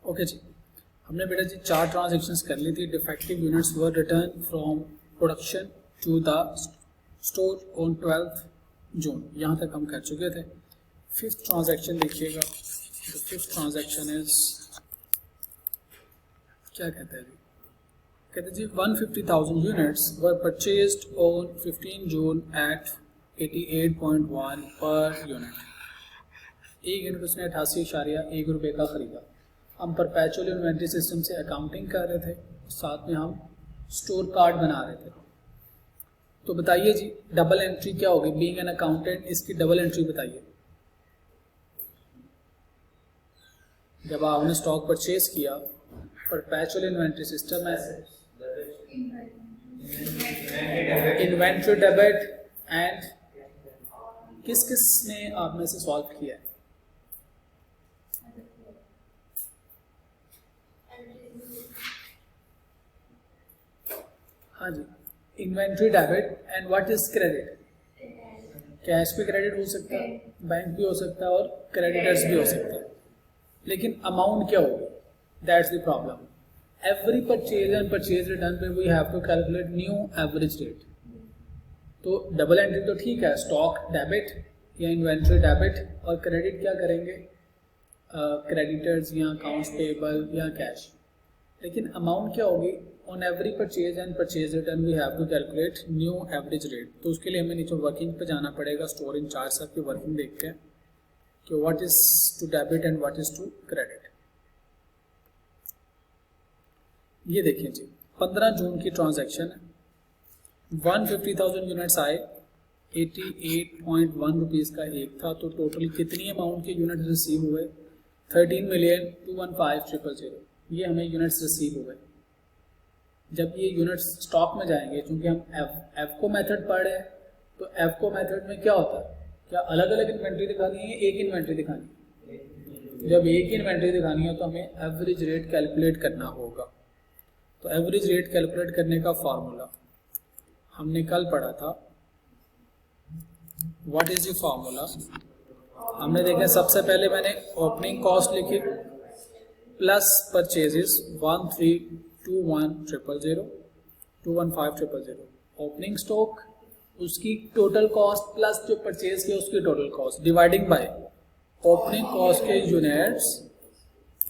Okay जी, हमने बेटा जी 4 transactions कर ली थी। Defective units were return from production to the store on 12 June. यहाँ तक हम कर चुके थे। फिफ्थ ट्रांजेक्शन देखिएगा। द फिफ्थ ट्रांजेक्शन इज क्या कहते हैं जी? कहते हैं जी 150,000 units were purchased on 15 June at 88.1 per unit. एक यूनिट उसने 88.1 रुपये का खरीदा। हम परपेचुअल इन्वेंट्री सिस्टम से अकाउंटिंग कर रहे थे, साथ में हम स्टोर कार्ड बना रहे थे। तो बताइए जी डबल एंट्री क्या होगी? बीइंग एन अकाउंटेंट इसकी डबल एंट्री बताइए। जब आपने स्टॉक परचेज किया, परपेचुअल इन्वेंट्री सिस्टम है, इन्वेंट्री डेबिट एंड किस किस ने आपने से सॉल्व किया है? हाँ जी, inventory debit and what is credit? Cash भी क्रेडिट हो सकता है, बैंक भी हो सकता है और क्रेडिटर्स भी हो सकता है। लेकिन अमाउंट क्या होगी? That's the problem. Every purchase and purchase return पे we have to calculate new average rate. तो डबल एंट्री तो ठीक है, स्टॉक डेबिट या इन्वेंट्री डेबिट, और क्रेडिट क्या करेंगे? क्रेडिटर्स या अकाउंट्स पेबल या कैश। लेकिन अमाउंट क्या होगी? On every purchase and purchase return we have to calculate new average rate. तो उसके लिए हमें नीचे वर्किंग पे जाना पड़ेगा। स्टोर इंचार्ज साहब की वर्किंग देखते हैं कि what is to debit and what is to credit. ये देखिए जी 15 जून की ट्रांजैक्शन है। 150,000 यूनिट्स आए, 88.1 रुपीज़ का एक था। तो टोटल कितनी अमाउंट के यूनिट रिसीव हुए? 13,215,000। ये हमें यूनिट्स रिसीव हुए। जब ये यूनिट्स स्टॉक में जाएंगे, क्योंकि हम एफको मेथड पढ़ रहे हैं, तो एफको मेथड में क्या होता है? क्या अलग अलग इन्वेंट्री दिखानी है, एक इन्वेंट्री दिखानी है? जब एक इन्वेंट्री दिखानी है तो हमें एवरेज रेट कैलकुलेट करना होगा। तो एवरेज रेट कैलकुलेट करने का फॉर्मूला हमने कल पढ़ा था। What is the formula? हमने देखा सबसे पहले मैंने ओपनिंग कॉस्ट लिखी प्लस परचेजेस 1,321,000 ओपनिंग स्टॉक, उसकी टोटल कॉस्ट प्लस जो परचेज किया उसकी total cost dividing by opening cost के यूनिट्स,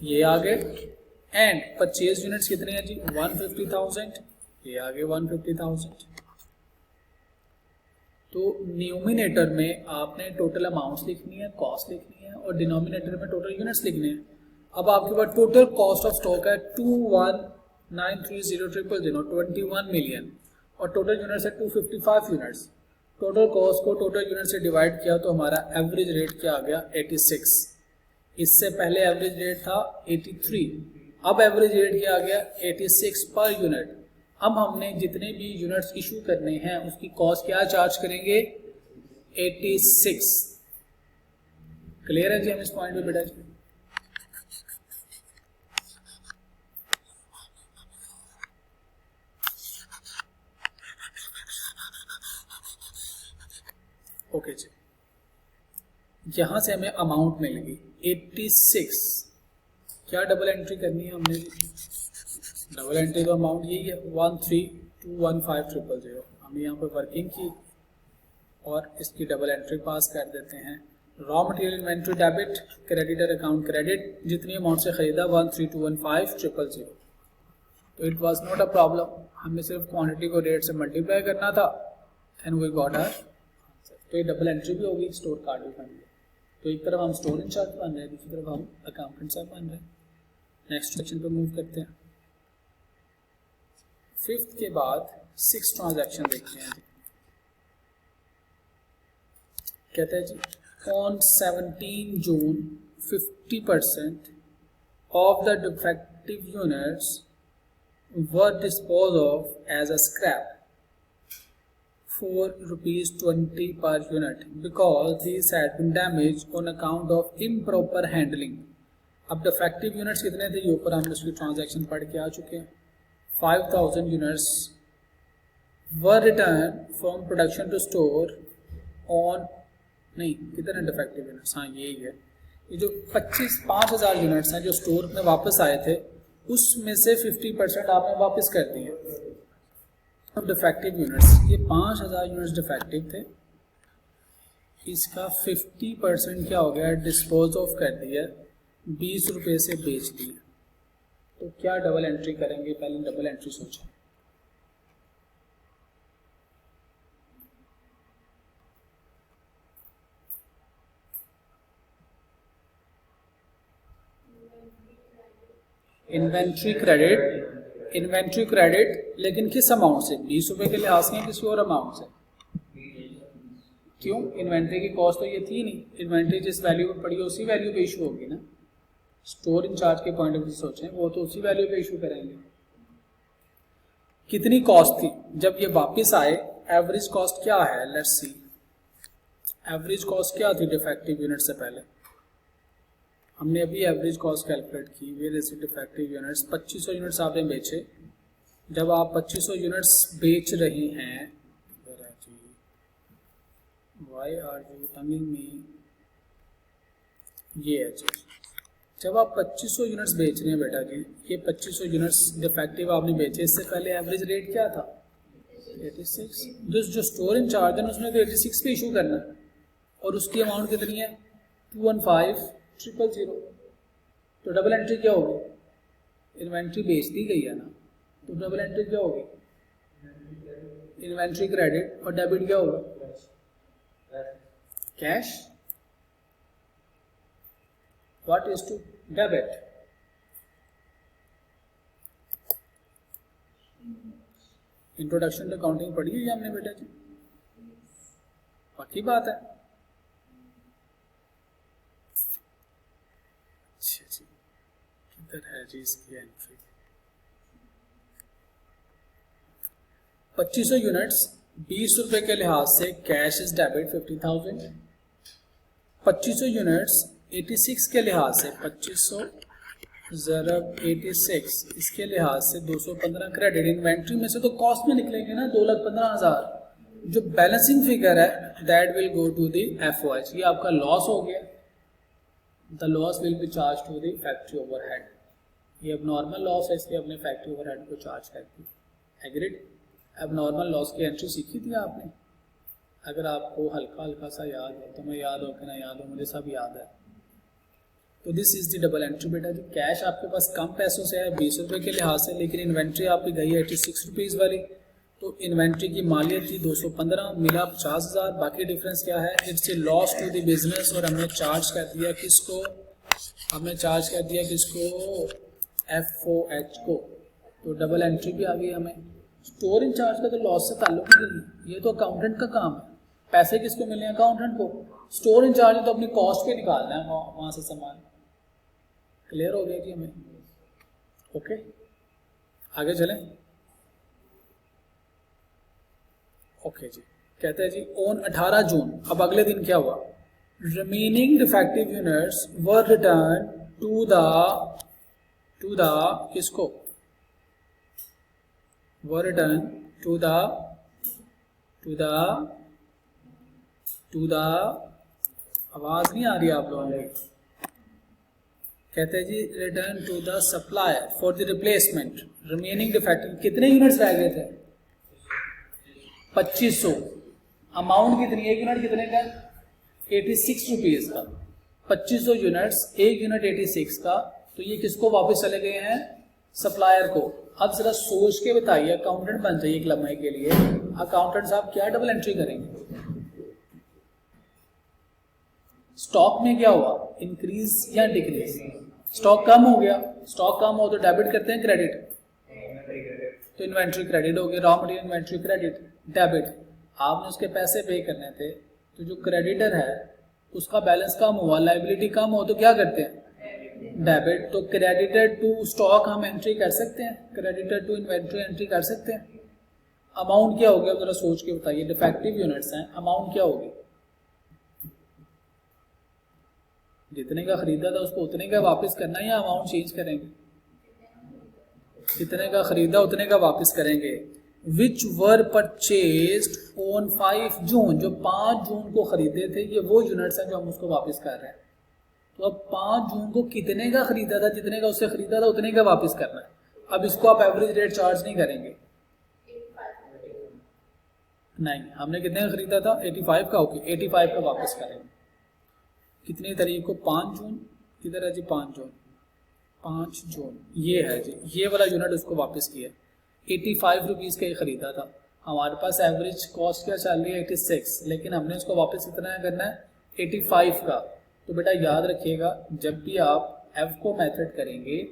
ये आ गए। एंड परचेज यूनिट्स कितने हैं जी? 150,000, ये आ गए 150,000। तो न्यूमिनेटर में आपने टोटल अमाउंट्स लिखनी है, कॉस्ट लिखनी है, और डिनोमिनेटर में टोटल यूनिट्स लिखने हैं। अब आपके पास टोटल कॉस्ट ऑफ स्टॉक है 21,930,000, 21 मिलियन, और टोटल यूनिट्स है 255 यूनिट्स। टोटल कॉस्ट को टोटल यूनिट से डिवाइड किया तो हमारा एवरेज रेट क्या आ गया? 86। इससे पहले एवरेज रेट था 83, अब एवरेज रेट क्या आ गया? 86 पर यूनिट। अब हमने जितने भी यूनिट्स इशू करने हैं उसकी कॉस्ट क्या चार्ज करेंगे? 86। क्लियर है जी हम इस पॉइंट पे बेटा जी? ओके जी, यहां से हमें अमाउंट मिलेगी 86। क्या डबल एंट्री करनी है हमने जी? डबल एंट्री तो अमाउंट यही है 1,321,500। हमने यहाँ पर वर्किंग की और इसकी डबल एंट्री पास कर देते हैं। Raw material inventory debit, creditor account credit, जितनी अमाउंट से खरीदा 1,321,500। तो it was not a problem, हमें सिर्फ क्वांटिटी को रेट से मल्टीप्लाई करना था एंड वी गॉट आवर। तो ये डबल एंट्री भी होगी, स्टोर कार्ड भी बन गया। तो एक तरफ हम स्टोर इंचार्ज बन रहे हैं, दूसरी तरफ हम अकाउंटेंट साहब बन रहे हैं। नेक्स्ट सेक्शन पे मूव करते हैं। फिफ्थ के बाद सिक्स ट्रांजैक्शन देखते हैं। कहते हैं जी on 17 June 50% of the defective units were dispose of as a scrap for ₹20 per unit because these had been damaged on account of improper handling। अब डिफेक्टिव यूनिट्स कितने थे ये ऊपर हम उसकी ट्रांजैक्शन पढ़ के आ चुके हैं। 5,000 units were return from production to store on, नहीं कितने डिफेक्टिव यूनिट्स, हाँ यही है, ये जो 5,000 यूनिट्स हैं जो स्टोर में वापस आए थे, उसमें से 50% आपने वापस कर दिए डिफेक्टिव यूनिट्स। ये 5,000 यूनिट्स डिफेक्टिव थे, इसका 50% क्या हो गया, डिस्पोज ऑफ कर दिया, 20 रुपये से बेच दिया। तो क्या डबल एंट्री करेंगे, पहले डबल एंट्री सोचें। इन्वेंट्री क्रेडिट, लेकिन किस अमाउंट से, 20 रुपये के लिहाज से किसी और अमाउंट से। क्यों, इन्वेंट्री की कॉस्ट तो ये थी नहीं, इन्वेंट्री जिस वैल्यू पे पड़ी है उसी वैल्यू पे इशू होगी ना। स्टोर इंचार्ज के पॉइंट ऑफ व्यू सोचें, वो तो उसी वैल्यू पे इशू करेंगे। कितनी कॉस्ट थी जब ये वापस आए, एवरेज कॉस्ट क्या है, लेट्स सी। एवरेज कॉस्ट क्या थी डिफेक्टिव यूनिट से पहले, हमने अभी एवरेज कॉस्ट कैलकुलेट की। वे जैसे डिफेक्टिव यूनिट्स 2500 यूनिट्स आपने बेचे। जब आप 2500 यूनिट्स बेच रहे हैं, वाई आर यू टंगिंग मी, ये है जी। जब आप 2500 यूनिट्स बेच रहे हैं बेटा जी, ये 2500 यूनिट्स डिफेक्टिव आपने बेचे, इससे पहले एवरेज रेट क्या था, 86। जो स्टोर इंचार्ज है उसने तो 86 पे इशू करना है, और उसकी अमाउंट कितनी है, 215,000। तो डबल एंट्री क्या होगी, इन्वेंट्री बेच दी गई है ना, तो डबल एंट्री क्या होगी, इन्वेंट्री क्रेडिट, और डेबिट क्या होगा, cash. What is to debit, introduction to accounting पढ़ी है हमने बेटा जी, पक्की बात है। अच्छा जी, किधर है जी इसकी एंट्री। 2500 यूनिट्स 20 रुपए के लिहाज से कैश इज डेबिट 50,000। 2500 यूनिट्स 86 के लिहाज से 2500 ज़रब 86 इसके लिहाज से 215 क्रेडिट। इन्वेंट्री में से तो कॉस्ट में निकलेंगे ना 2,15,000। जो बैलेंसिंग फिगर है that will go to the FOH। ये आपका लॉस हो गया, the loss will be charge to the factory overhead. ये अब नॉर्मल लॉस है, इसलिए अपने फैक्ट्री ओवरहेड को चार्ज कर दी। एग्रीड। अब नॉर्मल लॉस की एंट्री सीखी थी आपने, अगर आपको हल्का हल्का सा याद है, तुम्हें याद हो कि ना याद हो, मुझे सब याद है। तो this is the double entry बेटा जी। कैश आपके पास कम पैसों से है 20 रुपये के लिहाज से, लेकिन इन्वेंट्री आपकी गई है 86 रुपीज़ वाली। तो इन्वेंट्री की मालियत थी 215, मिला 50,000। बाकी डिफरेंस क्या है, it's a loss to the business, और हमने चार्ज कर दिया किसको, हमने चार्ज कर दिया किसको, FOH को। तो डबल एंट्री भी आ गई हमें। स्टोर इंचार्ज का तो लॉस से ताल्लुक ही नहीं, ये तो अकाउंटेंट का काम है। पैसे किसको मिले हैं, अकाउंटेंट को। स्टोर इंचार्ज तो अपनी कॉस्ट पे निकालना है वहां से सामान। क्लियर हो गया कि हमें, ओके आगे चलें। ओके जी, कहते हैं जी ऑन 18 जून, अब अगले दिन क्या हुआ, remaining defective units were return to the किसको, वर रिटर्न टू द आवाज नहीं आ रही आप लोगों की। कहते हैं जी return to the supplier for the replacement remaining defective. कितने यूनिट्स रह गए थे, 2500। अमाउंट कितनी, एक यूनिट कितने का, 86 रुपीज़ का। 2500 यूनिट्स, एक यूनिट 86 का, तो ये किसको वापस चले गए हैं, सप्लायर को। अब जरा सोच के बताइए, अकाउंटेंट बन जाइए एक लम्हे के लिए, अकाउंटेंट साहब क्या डबल एंट्री करेंगे। स्टॉक में क्या हुआ, इंक्रीज या डिक्रीज, स्टॉक कम हो गया, स्टॉक कम हो तो डेबिट करते हैं क्रेडिट, तो इन्वेंट्री क्रेडिट हो गया, raw material inventory credit, debit. आपने उसके पैसे पे करने थे, तो जो क्रेडिटर है उसका बैलेंस कम हुआ, लाइबिलिटी कम हो तो क्या करते हैं, डेबिट। तो क्रेडिटर टू स्टॉक हम एंट्री कर सकते हैं, क्रेडिटर टू इन्वेंट्री एंट्री कर सकते हैं। अमाउंट क्या हो गया जरा सोच के बताइए, डिफेक्टिव यूनिट्स हैं, अमाउंट क्या होगी, जितने का खरीदा था उसको उतने का वापस करना है या अमाउंट चेंज करेंगे, जितने का खरीदा उतने का वापस करेंगे। विच वर परचेज्ड ऑन 5 जून, जो 5 जून को खरीदे थे, ये वो यूनिट्स हैं जो हम उसको वापस कर रहे हैं। तो अब 5 जून को कितने का खरीदा था, जितने का उससे खरीदा था उतने का वापस करना है। अब इसको आप एवरेज रेट चार्ज नहीं करेंगे, नहीं, हमने कितने का खरीदा था 85 का, ओके 85 का वापस करेंगे। कितनी तारीख को, 5 जून, किधर है जी 5 जून, 5 जून ये है जी, ये वाला यूनिट उसको वापस किया, 85 रुपीज़ का ही खरीदा था। हमारे पास एवरेज कॉस्ट क्या चल रही है 86, लेकिन हमने उसको वापस कितना करना है 85 का। तो बेटा याद रखिएगा, जब भी आप एफको मेथड करेंगे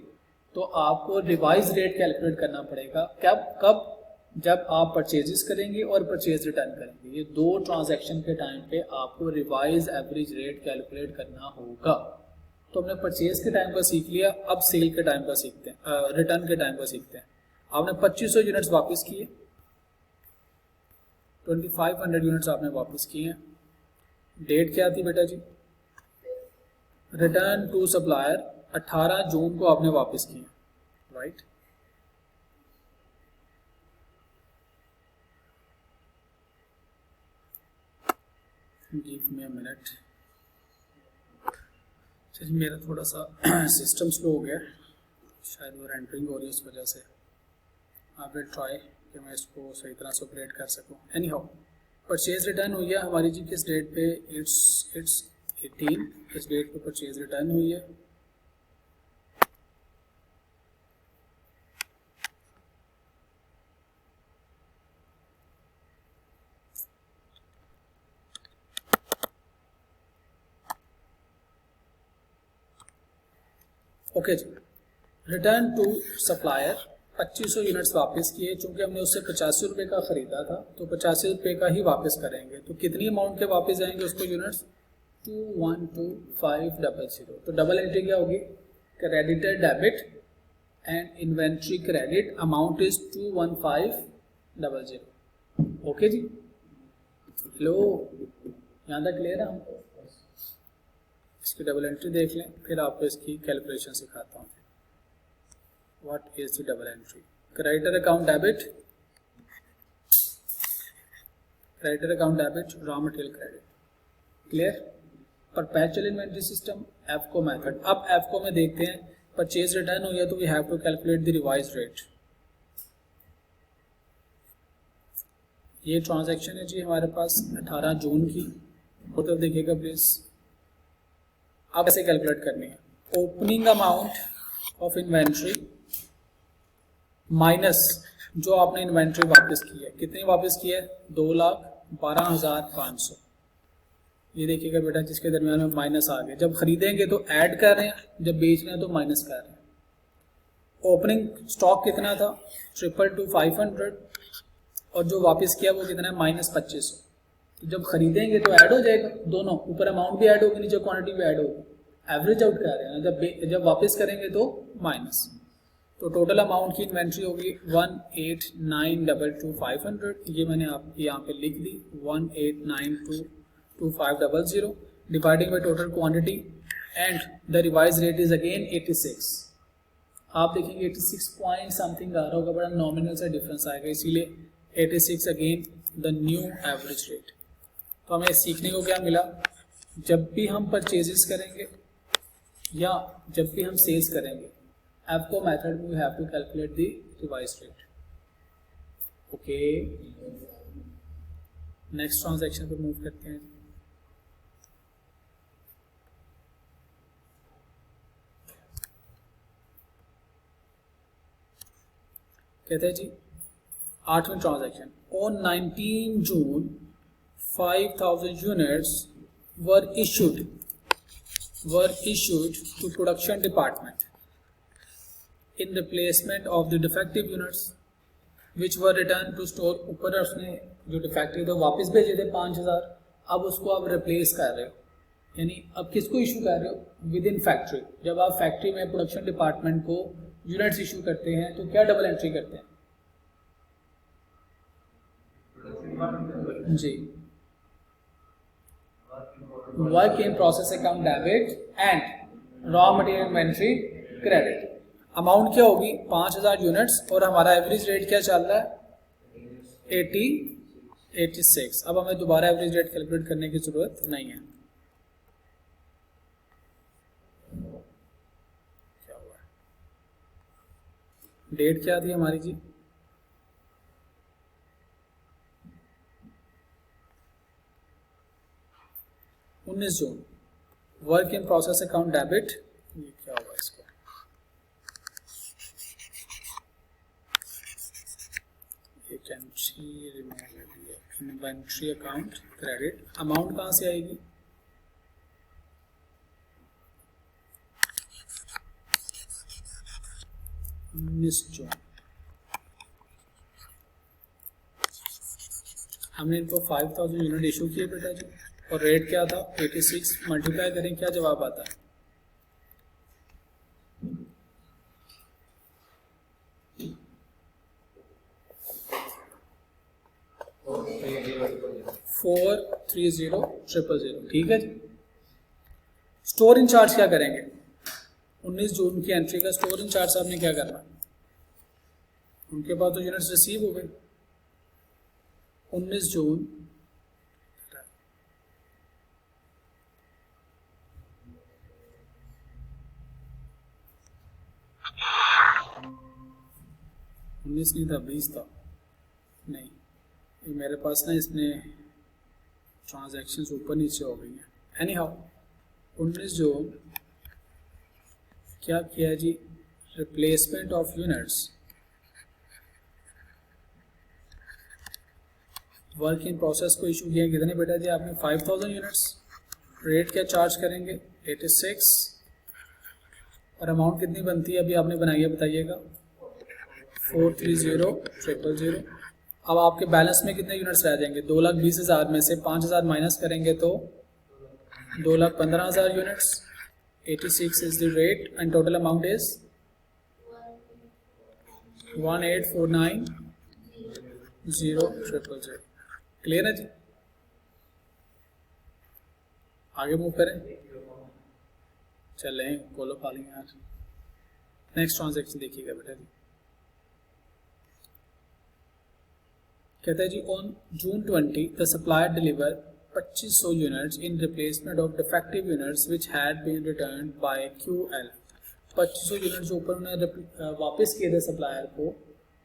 तो आपको रिवाइज रेट कैलकुलेट करना पड़ेगा। कब जब आप परचेजेस करेंगे और परचेज रिटर्न करेंगे, ये दो ट्रांजैक्शन के टाइम पे आपको रिवाइज एवरेज रेट कैलकुलेट करना होगा। तो हमने परचेज के टाइम का सीख लिया, अब सेल के टाइम का सीखते हैं, रिटर्न के टाइम का सीखते हैं। आपने 2500 यूनिट्स वापस किए, 2500 यूनिट्स आपने वापस किए हैं। डेट क्या थी बेटा जी, रिटर्न टू सप्लायर 18 जून को आपने वापस किए, right. Give me a minute. चलिए मेरा थोड़ा सा सिस्टम स्लो हो गया, शायद वो रेंडरिंग हो रही है उस वजह से। आई विल ट्राई कि मैं इसको सही तरह से ऑपरेट कर सकूं। एनी हाउ, परचेज रिटर्न हुई है हमारी जी किस डेट पे, इट्स 18, इस डेट पे परचेज रिटर्न हुई है। ओके जी, रिटर्न टू सप्लायर 2500 यूनिट्स वापस किए, चूंकि हमने उससे 85 रुपये का ख़रीदा था तो 85 रुपये का ही वापस करेंगे। तो कितनी अमाउंट के वापस जाएंगे उसको यूनिट्स, 212500। तो डबल एंट्री क्या होगी, creditor debit and inventory credit, amount is 21500। Okay जी, हेलो, यहाँ तक क्लियर है हमको। इसकी डबल एंट्री देख लें, फिर आपको इसकी कैलकुलेशन सिखाता हूँ। What is the double entry, creditor account debit, creditor account debit, raw material credit, clear. Perpetual inventory system, एफको मेथड। अब एफको में देखते हैं, परचेज रिटर्न हुई है तो we have to calculate the revise rate. ये ट्रांजैक्शन है जी हमारे पास 18 जून की, तो देखिएगा प्लीज। अब ऐसे कैलकुलेट करनी है, opening amount of inventory minus जो आपने इन्वेंट्री वापस की है, कितनी वापस की है 2,12,500। ये देखिएगा बेटा, जिसके दरमियान में माइनस आ गए। जब खरीदेंगे तो ऐड कर रहे हैं, जब बेच रहे हैं तो माइनस कर रहे हैं। ओपनिंग स्टॉक कितना था 222,500, और जो वापस किया वो कितना है -2500। तो जब खरीदेंगे तो ऐड हो जाएगा, दोनों ऊपर अमाउंट भी ऐड होगी, नीचे क्वांटिटी भी ऐड होगी, एवरेज आउट कर रहे हैं। जब वापस करेंगे तो माइनस। तो टोटल अमाउंट की इन्वेंट्री होगी 1,89,22,500। ये मैंने आप यहाँ पे लिख दी, 1,89,22,500 dividing by total quantity, and the revise rate is again 86। आप देखेंगे 86 पॉइंट समथिंग आ रहा होगा, बड़ा नॉमिनल सा डिफरेंस आएगा, इसीलिए 86 again the new average rate. तो हमें सीखने को क्या मिला, जब भी हम परचेजेस करेंगे या जब भी हम सेल्स करेंगे, एफको मेथड में we have to calculate the revise rate. Okay, next transaction पर मूव करते हैं। कहते हैं जी 8वीं transaction, on 19 June 5,000 units were issued to production department in replacement of the defective units which were returned to store। ऊपर उसने जो डिफेक्टिव थे वापस भेजे थे 5,000, अब उसको आप रिप्लेस कर रहे हो, यानी अब किसको इशू कर रहे हो, विद इन फैक्ट्री। जब आप फैक्ट्री में प्रोडक्शन डिपार्टमेंट को यूनिट्स इशू करते हैं तो क्या डबल एंट्री करते हैं जी, work in process account debit and raw material inventory credit. Amount क्या होगी 5,000 यूनिट्स, और हमारा एवरेज रेट क्या चल रहा है 86। अब हमें दोबारा एवरेज रेट कैलकुलेट करने की जरूरत नहीं है। डेट क्या थी हमारी जी? उन्नीस जून। Work in process account debit, ये क्या होगा इसको? एक entry remove, inventory account credit. Amount कहाँ से आएगी? जून। हमने इनको 5000 यूनिट इशू किए बेटा जी, और रेट क्या था? 86। मल्टीप्लाई करें, क्या जवाब आता है? फोर 30,000। ठीक है जी। स्टोर इन चार्ज क्या करेंगे? 19 जून की एंट्री का स्टोर इन चार्ज आपने क्या करना? उनके पास तो यूनिट्स रिसीव हो गए। 19 जून उन्नीस नहीं था, 20 था। नहीं, ये मेरे पास ना इसमें ट्रांजैक्शंस ऊपर नीचे हो गई हैं। एनी हाउ 19 जून क्या किया जी? Replacement of units, work in process को इशू किया। कितने बेटा जी आपने? 5000 यूनिट्स। रेट क्या चार्ज करेंगे? 86। और अमाउंट कितनी बनती है अभी आपने बनाई है, बताइएगा? 430,000। अब आपके बैलेंस में कितने यूनिट्स रह जाएंगे? 2,20,000 में से 5,000 माइनस करेंगे तो 2,15,000 units. 86 is the rate and total amount is 1849,000। Clear है जी? आगे मूव करें, चलें कोलो खा लेंगे यार। नेक्स्ट ट्रांजेक्शन देखिएगा बेटा जी। कहता है जी on June 20 the supplier deliver 2500 units in replacement of defective units which had been return by QL। 2500 unit जो ऊपर उन्होंने वापस किए थे सप्लायर को,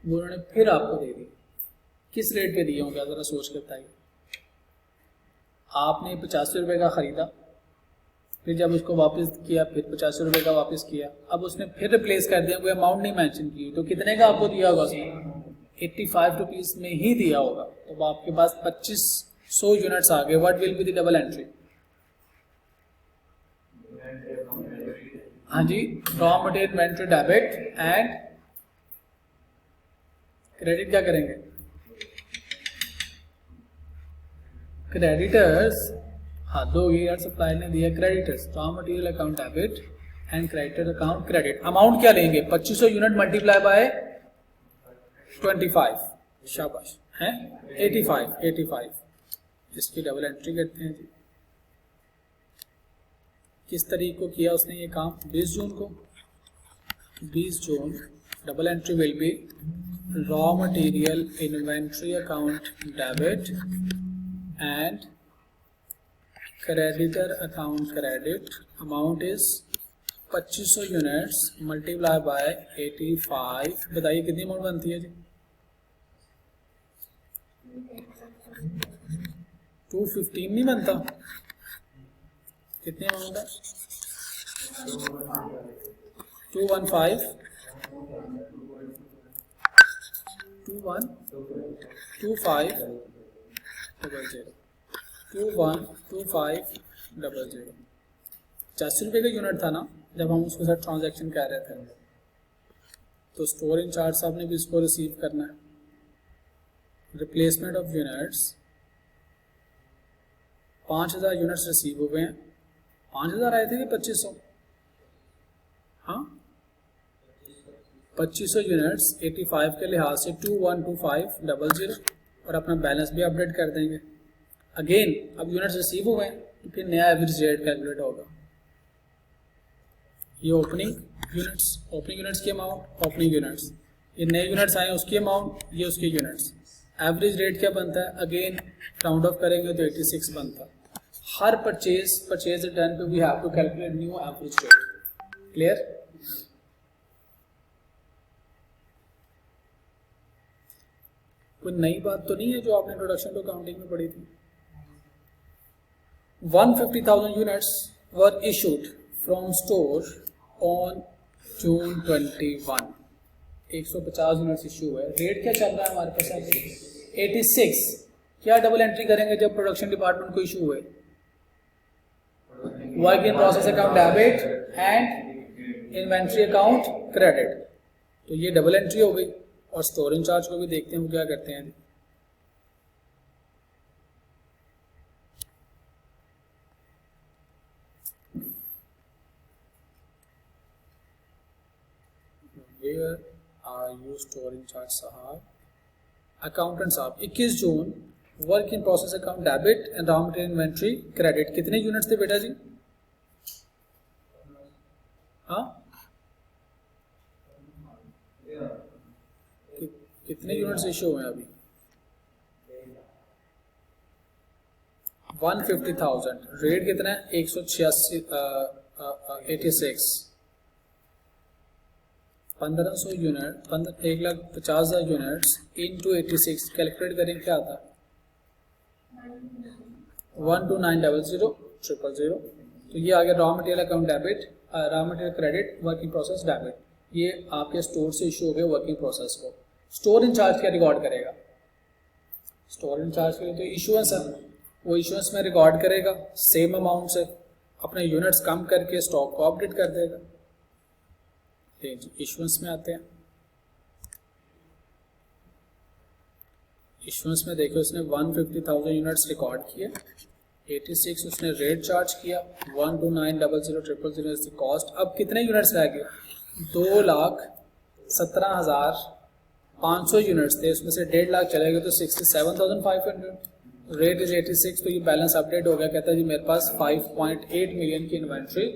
वो उन्होंने फिर आपको दे दिए। किस रेट पे दिए होंगे ज़रा सोच के बताइए। आपने 85 रुपये का ख़रीदा, फिर जब उसको वापस किया फिर 85 रुपये का वापस किया, अब उसने फिर रिप्लेस कर दिया, कोई अमाउंट नहीं मेंशन की, तो कितने का आपको दिया होगा उसने? 85 रुपीज़ में ही दिया होगा। तो आपके पास 2500 यूनिट्स आ गए। What will be the double entry? हाँ जी, raw material inventory debit and credit क्या करेंगे? क्रेडिटर्स, हाँ दो ये यार सप्लायर ने दिया creditors, raw material account debit and creditor account credit. Amount क्या लेंगे? 2500 यूनिट मल्टीप्लाई बाय 25, शाबाश है 85। इसकी डबल एंट्री करते हैं जी। किस तारीख को किया उसने ये काम? 20 जून को। 20 June double entry will be raw material inventory account debit and creditor account credit। amount is 2500 units multiply by 85। बताइए कितनी अमाउंट बनती है जी? 215 नहीं बनता? कितनी अमाउंट है? 215 212500। 85 रुपये का यूनिट था ना जब हम उसके साथ ट्रांजैक्शन कर रहे थे। तो स्टोर इन चार्ज आपने भी इसको रिसीव करना है। Replacement of units 5000 units receive हुए हैं। 5000 आए थे कि 2500? हाँ 2500 यूनिट्स 85 के लिहाज से 212500 और अपना बैलेंस भी अपडेट कर देंगे। अगेन अब यूनिट्स रिसीव हुए हैं तो फिर नया एवरेज रेट कैलकुलेट होगा। ये ओपनिंग यूनिट्स की अमाउंट, ओपनिंग यूनिट्स, ये नए यूनिट्स आए उसकी अमाउंट, ये उसके यूनिट्स। एवरेज रेट क्या बनता है? अगेन राउंड ऑफ करेंगे तो 86 बनता है। हर परचेज रिटर्न पे we have to calculate new average rate. Clear? कोई नई बात तो नहीं है जो आपने इंट्रोडक्शन टू अकाउंटिंग में पढ़ी थी। 150,000 units were issued from store on June 21। 150 units issue है। रेट क्या चल रहा है हमारे पास अभी? 86। क्या डबल एंट्री करेंगे जब प्रोडक्शन डिपार्टमेंट को इशू हुए? Work in process account debit and inventory account credit. तो ये डबल एंट्री हो गई। और स्टोर इंचार्ज को भी देखते हैं वो क्या करते हैं। Where are you store incharge साहब? अकाउंटेंट साहब 21 June work in process account debit and raw material inventory credit. कितने यूनिट्स थे बेटा जी? हाँ, कितने यूनिट्स इशू हुए अभी? 150,000। रेट कितना है? 186। 1500 यूनिट 1,50,000 यूनिट्स इंटू 86 कैलकुलेट करें क्या आता है? 12900,000। तो ये आ गया raw material account debit, raw material credit, work in process debit. ये आपके स्टोर से इशू हो गए वर्किंग प्रोसेस को। स्टोर इंचार्ज क्या रिकॉर्ड करेगा? स्टोर इंचार्ज के लिए तो इशुएंस है, वो इशुएंस में रिकॉर्ड करेगा सेम अमाउंट से, अपने यूनिट्स कम करके स्टॉक को अपडेट कर देगा। इशुएंस में आते हैं। इशुएंस में देखो उसने 150,000 यूनिट्स रिकॉर्ड किए, 86 उसने रेट चार्ज किया, 12900,000 इज द कॉस्ट। अब कितने यूनिट्स रह गए? 2,17,500 यूनिट्स थे, उसमें से 1.5 लाख चले गए तो 67,500। Rate is 86। तो ये बैलेंस अपडेट हो गया। कहता है जी मेरे पास 5.8 मिलियन की इन्वेंट्री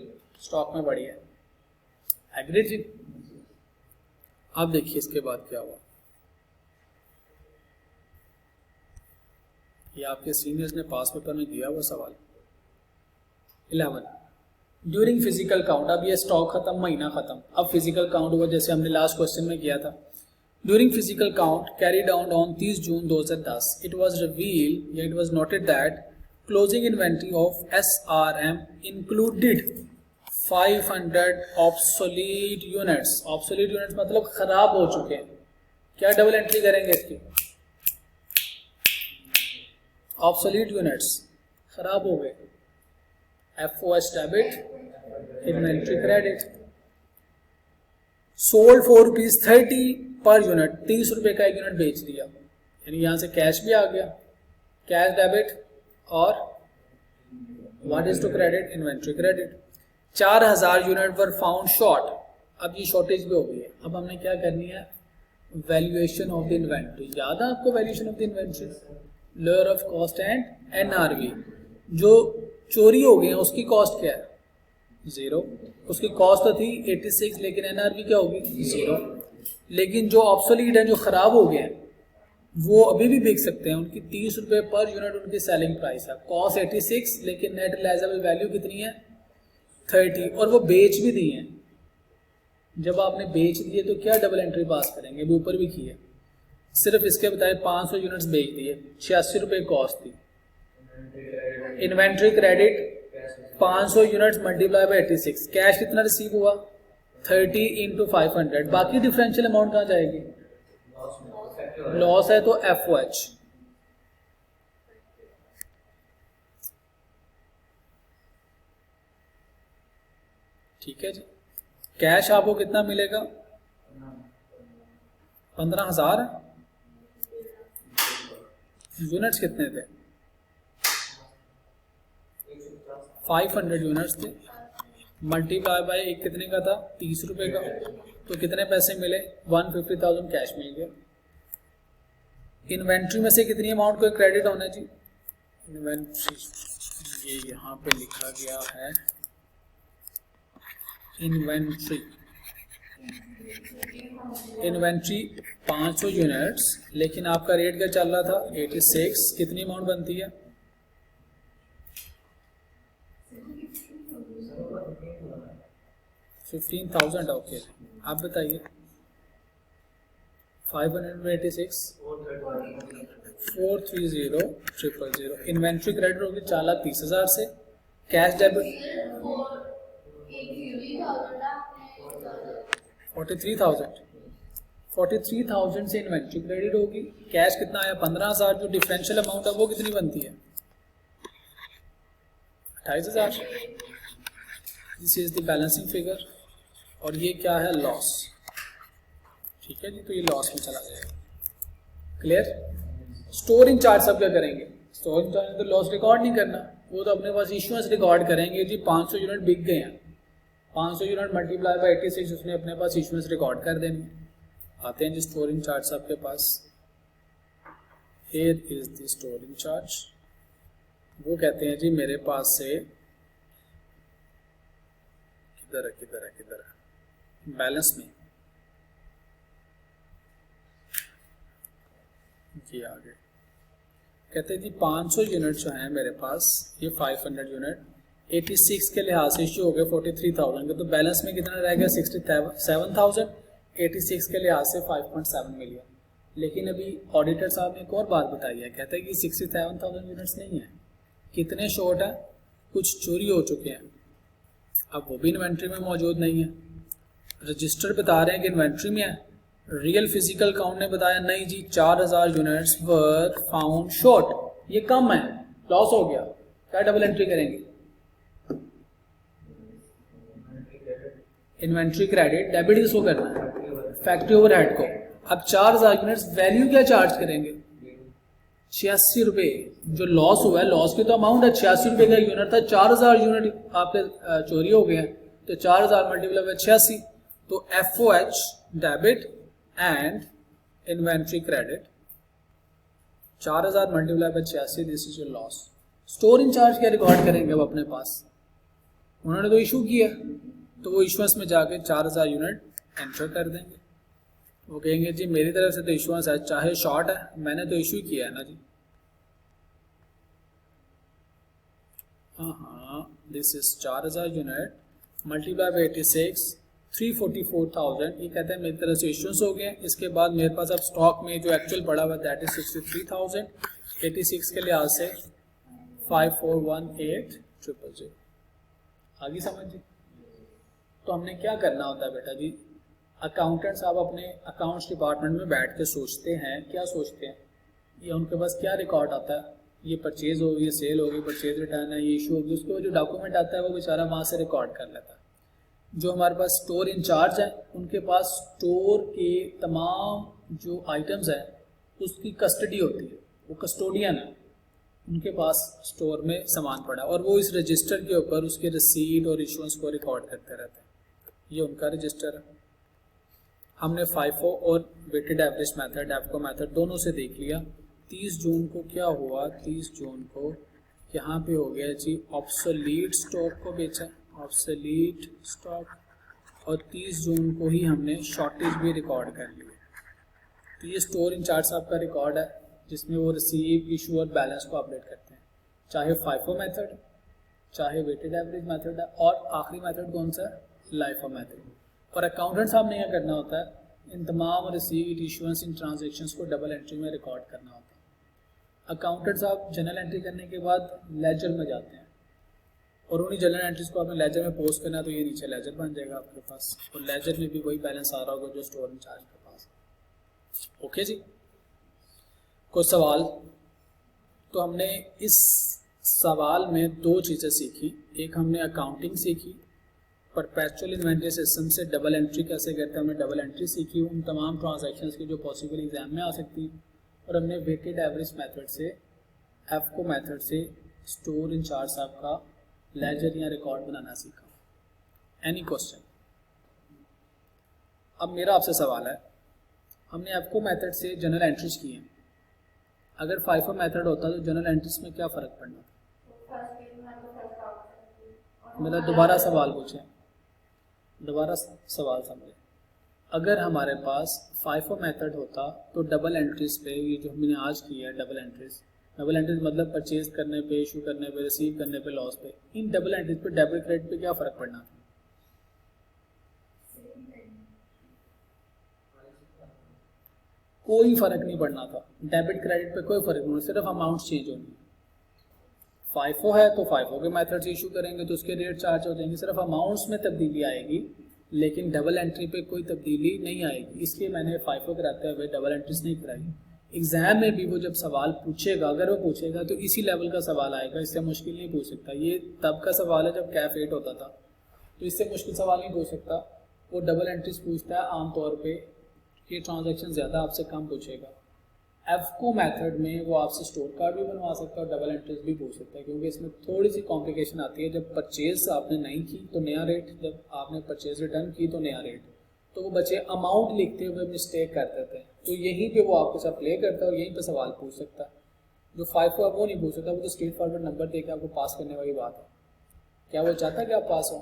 स्टॉक में बढ़ी है। एग्रीड जी। अब देखिए इसके बाद क्या हुआ। ये आपके सीनियर्स ने पास पेपर में दिया हुआ सवाल। 11 ड्यूरिंग फिजिकल काउंट। अब ये स्टॉक खत्म, महीना खत्म, अब फिजिकल काउंट हुआ जैसे हमने लास्ट क्वेश्चन में किया था। During physical count carried out on 30 June 2010 it was revealed या it was noted that closing inventory of SRM included 500 obsolete units. Obsolete units मतलब खराब हो चुके हैं। क्या डबल एंट्री करेंगे इसकी? ऑब्सोलीट यूनिट्स खराब हो गए, FOH debit, inventory credit. Sold for ₹30 per unit, 30 रुपए का एक यूनिट बेच दिया, यानी यहां से कैश भी आ गया, कैश डेबिट और what is to credit? Inventory credit. 4,000 unit were found short. अब ये शॉर्टेज भी हो गई है। अब हमने क्या करनी है? Valuation of the inventory. याद है आपको valuation of the inventory? Lower of cost and NRV। जो चोरी हो गई है उसकी कॉस्ट क्या है? 0। उसकी कॉस्ट तो थी 86 लेकिन NRV क्या होगी? 0। लेकिन जो ऑब्सोलीट है, जो खराब हो गए हैं, वो अभी भी बेच सकते हैं। उनकी 30 रुपए पर यूनिट उनकी सेलिंग प्राइस है। कॉस्ट 86 लेकिन नेट रिलाइजेबल वैल्यू कितनी है? 30। और वो बेच भी दिए हैं। जब आपने बेच दिए तो क्या डबल एंट्री पास करेंगे? अभी ऊपर भी की है। सिर्फ इसके बताए 500 यूनिट्स बेच दिए, 86 रुपए कॉस्ट थी। Inventory credit 500 units multiply bye 86। Cash कितना रिसीव हुआ? 30 इंटू 500। बाकी डिफरेंशियल अमाउंट कहाँ जाएगी? लॉस है तो FOH। ठीक है जी। कैश आपको कितना मिलेगा? 15,000। यूनिट्स कितने थे? 500 यूनिट्स थे। मल्टीप्लाई बाय एक कितने का था? 30 रुपए का। तो कितने पैसे मिले? 150,000 कैश मिल गया। इन्वेंट्री में से कितनी अमाउंट को क्रेडिट होना जी? इन्वेंट्री ये यहाँ पे लिखा गया है, इन्वेंट्री 500 यूनिट्स, लेकिन आपका रेट क्या चल रहा था? 86। कितनी अमाउंट बनती है? 15,000। ओके, आप बताइए। 586 430,000। इन्वेंट्री क्रेडिट होगी 4,30,000 से। कैश डेबिट 43,000 से इन्वेंट्री क्रेडिट होगी। कैश कितना आया 15,000। जो डिफरेंशियल अमाउंट है वो कितनी बनती है 28,000। This is the balancing figure. और ये क्या है लॉस। ठीक है जी, तो ये लॉस में चला जाएगा। क्लियर। स्टोर इन चार्ज सब क्या करेंगे, स्टोर इन चार्ज तो लॉस रिकॉर्ड नहीं करना, वो तो अपने पास इश्यूएंस रिकॉर्ड करेंगे जी। 500 यूनिट बिक गए हैं, 500 यूनिट मल्टीप्लाई बाय 86 उसने अपने पास इश्यूएंस रिकॉर्ड कर देंगे। आते हैं जी स्टोर इन चार्ज आपके पास। Here is the store in charge. वो कहते हैं जी मेरे पास से किधर है बैलेंस में जी आगे कहते हैं जी 500 यूनिट जो है मेरे पास, ये 500 यूनिट 86 के लिहाज से इश्यू हो गए 43,000 के, तो बैलेंस में कितना रह गया 67,000। 86 के लिहाज से 5.7 मिलियन। लेकिन अभी ऑडिटर साहब ने एक और बात बताई है, कहते हैं कि 67,000 यूनिट्स नहीं है, कितने शॉर्ट है, कुछ चोरी हो चुके हैं। अब वो भी इन्वेंट्री में मौजूद नहीं है। रजिस्टर बता रहे हैं कि इन्वेंट्री में है, रियल फिजिकल काउंट ने बताया नहीं जी 4,000 यूनिट्स वर फाउंड शॉर्ट, ये कम है, लॉस हो गया। क्या डबल एंट्री करेंगे, इन्वेंट्री क्रेडिट डेबिट इसको करना है, फैक्ट्री ओवरहेड को। अब 4,000 यूनिट्स वैल्यू क्या चार्ज करेंगे 86 रुपये। जो लॉस हुआ है, लॉस की तो अमाउंट है 86 रुपये का यूनिट था, 4,000 यूनिट आपके चोरी हो गए हैं, तो 4,000 मल्टीप्लाई बाय 86, तो FOH debit and inventory credit 4,000 multiply by 86, this is your loss. Store in charge क्या रिकॉर्ड करेंगे अब अपने पास, उन्होंने तो इशू किया, तो वो इशुएंस में जाके 4,000 यूनिट एंटर कर देंगे। वो कहेंगे जी मेरी तरफ से तो इशुएंस है, चाहे शॉर्ट है, मैंने तो इशू किया है ना जी। हाँ, this is 4,000 unit multiply by 86, 344,000। ये कहते हैं मेरी तरफ से इशुएंस हो गए। इसके बाद मेरे पास अब स्टॉक में जो एक्चुअल पड़ा हुआ दैट इज 63,000। 86 के लिहाज से 5418,000। आगे समझ जी। तो हमने क्या करना होता है बेटा जी, अकाउंटेंट साहब अपने अकाउंट्स डिपार्टमेंट में बैठ के सोचते हैं, क्या सोचते हैं, ये उनके पास क्या रिकॉर्ड आता है, ये परचेज होगी, ये सेल होगी, परचेज रिटर्न है, ये इशू होगी, उसके बाद जो डॉक्यूमेंट आता है वो बेचारा वहाँ से रिकॉर्ड कर लेता है। जो हमारे पास स्टोर इंचार्ज है, उनके पास स्टोर के तमाम जो आइटम्स हैं उसकी कस्टडी होती है, वो कस्टोडियन है, उनके पास स्टोर में सामान पड़ा और वो इस रजिस्टर के ऊपर उसके रसीद और इशुएंस को रिकॉर्ड करते रहते हैं। ये उनका रजिस्टर है। हमने FIFO और वेटेड एवरेज मेथड, एफको मेथड दोनों से देख लिया। 30 जून को क्या हुआ, 30 जून को यहाँ पे हो गया जी ऑब्सोलीट स्टॉक को बेचा, ऑब्सोलीट स्टॉक, और 30 जून को ही हमने शॉर्टेज भी रिकॉर्ड कर लिया। तो ये स्टोर इंचार्ज साहब का रिकॉर्ड है जिसमें वो रिसीव, इशू और बैलेंस को अपडेट करते हैं, चाहे FIFO मेथड, चाहे वेटेड एवरेज मेथड है, और आखिरी मेथड कौन सा है, LIFO मेथड। और अकाउंटेंट साहब ने क्या करना होता है, इन तमाम रिसीट, इशुएंस, इन ट्रांजेक्शन्स को डबल एंट्री में रिकॉर्ड करना होता है। अकाउंटेंट साहब जनरल एंट्री करने के बाद लेजर में जाते हैं और उन्हीं जनरल एंट्रीज को आपने लेजर में पोस्ट करना है, तो ये नीचे लेजर बन जाएगा आपके पास, और लेजर में भी वही बैलेंस आ रहा होगा जो स्टोर इंचार्ज के पास। ओके जी, कोई सवाल? तो हमने इस सवाल में दो चीज़ें सीखी। एक हमने अकाउंटिंग सीखी, परपेचुअल इन्वेंट्री सिस्टम से डबल एंट्री कैसे करते हैं, हमने डबल एंट्री सीखी, उन तमाम ट्रांजैक्शंस की जो पॉसिबल एग्जाम में आ सकती, और हमने वेटेड एवरेज मेथड से, एफको मेथड से स्टोर इंचार्ज साहब का लेजर या रिकॉर्ड बनाना सीखा। Any question? अब मेरा आपसे सवाल है, हमने एफको मेथड से जनरल एंट्रीज की हैं, अगर FIFO मेथड होता तो जनरल एंट्रीज में क्या फ़र्क पड़ना था? मेरा दोबारा सवाल पूछें, दोबारा सवाल समझे। अगर हमारे पास FIFO मेथड होता तो डबल एंट्रीज पे, ये जो हमने आज किया है डबल एंट्रीज मतलब परचेज करने पे, इशू करने पे, रिसीव करने पे, लॉस पे, इन डबल एंट्रीज पे डेबिट क्रेडिट पे क्या फ़र्क पड़ना था? कोई फर्क नहीं पड़ना था, डेबिट क्रेडिट पे कोई फर्क नहीं, सिर्फ अमाउंट चेंज होंगी। फाइफो है तो फाइफो के मेथड से इशू करेंगे तो उसके रेट चार्ज हो जाएंगे, सिर्फ अमाउंट्स में तब्दीली आएगी लेकिन डबल एंट्री पे कोई तब्दीली नहीं आएगी, इसलिए मैंने फाइफो कराते हुए डबल एंट्रीज नहीं कराई। एग्जाम में भी वो जब सवाल पूछेगा, अगर वो पूछेगा तो इसी लेवल का सवाल आएगा, इससे मुश्किल नहीं पूछ सकता। ये तब का सवाल है जब कैफ 8 होता था, तो इससे मुश्किल सवाल नहीं पूछ सकता। वो डबल एंट्रीज पूछता है आमतौर पे, ये ट्रांजैक्शन ज़्यादा आपसे कम पूछेगा। एफको मेथड में वो आपसे स्टोर कार्ड भी बनवा सकता है और डबल एंट्रीज भी पूछ सकता है, क्योंकि इसमें थोड़ी सी कॉम्प्लिकेशन आती है। जब परचेज आपने नहीं की तो नया रेट, जब आपने परचेज रिटर्न की तो नया रेट, तो वो बच्चे अमाउंट लिखते हुए मिस्टेक कर देते हैं, तो यहीं पे वो आपके साथ प्ले करता है और यहीं पे सवाल पूछ सकता है। जो फाइफो है वो नहीं पूछ सकता, वो तो स्ट्रेट फॉरवर्ड नंबर देकर आपको पास करने वाली बात है। क्या वो चाहता है कि आप पास हो?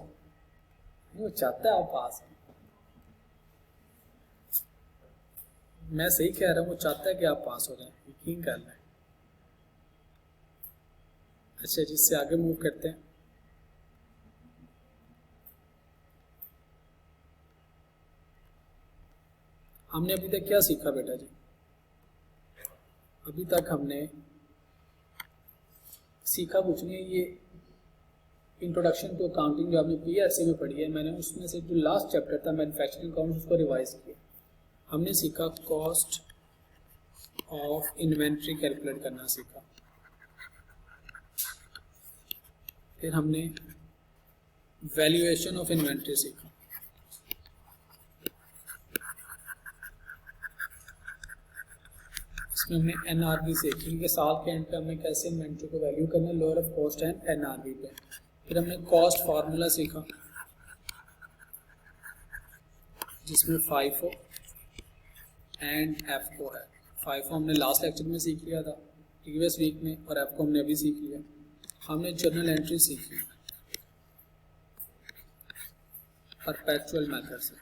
वो चाहता है आप पास हो। मैं सही कह रहा हूँ, वो चाहता है कि आप पास हो जाएं, यकीन कर लें। अच्छा, जिससे आगे मूव करते हैं। हमने अभी तक क्या सीखा बेटा जी? अभी तक हमने सीखा कुछ नहीं, ये इंट्रोडक्शन टू अकाउंटिंग जो आपने पीएससी में पढ़ी है, मैंने उसमें से जो लास्ट चैप्टर था मैन्युफैक्चरिंग अकाउंट, उसको रिवाइज किया। हमने सीखा कॉस्ट ऑफ इन्वेंट्री कैलकुलेट करना सीखा, फिर हमने वैल्यूएशन ऑफ इन्वेंट्री सीखा, इसमें हमने एनआरवी सीखी कि साल के एंड पे हमें कैसे इन्वेंट्री को वैल्यू करना है, lower of cost and NRV पे। फिर हमने कॉस्ट फार्मूला सीखा जिसमें फाइफो एंड एफको है। फाइफो हमने लास्ट लेक्चर में सीख लिया था प्रीवियस वीक में, और एफको हमने अभी सीख लिया। हमने जर्नल एंट्री सीखी परपेचुअल मेथड से।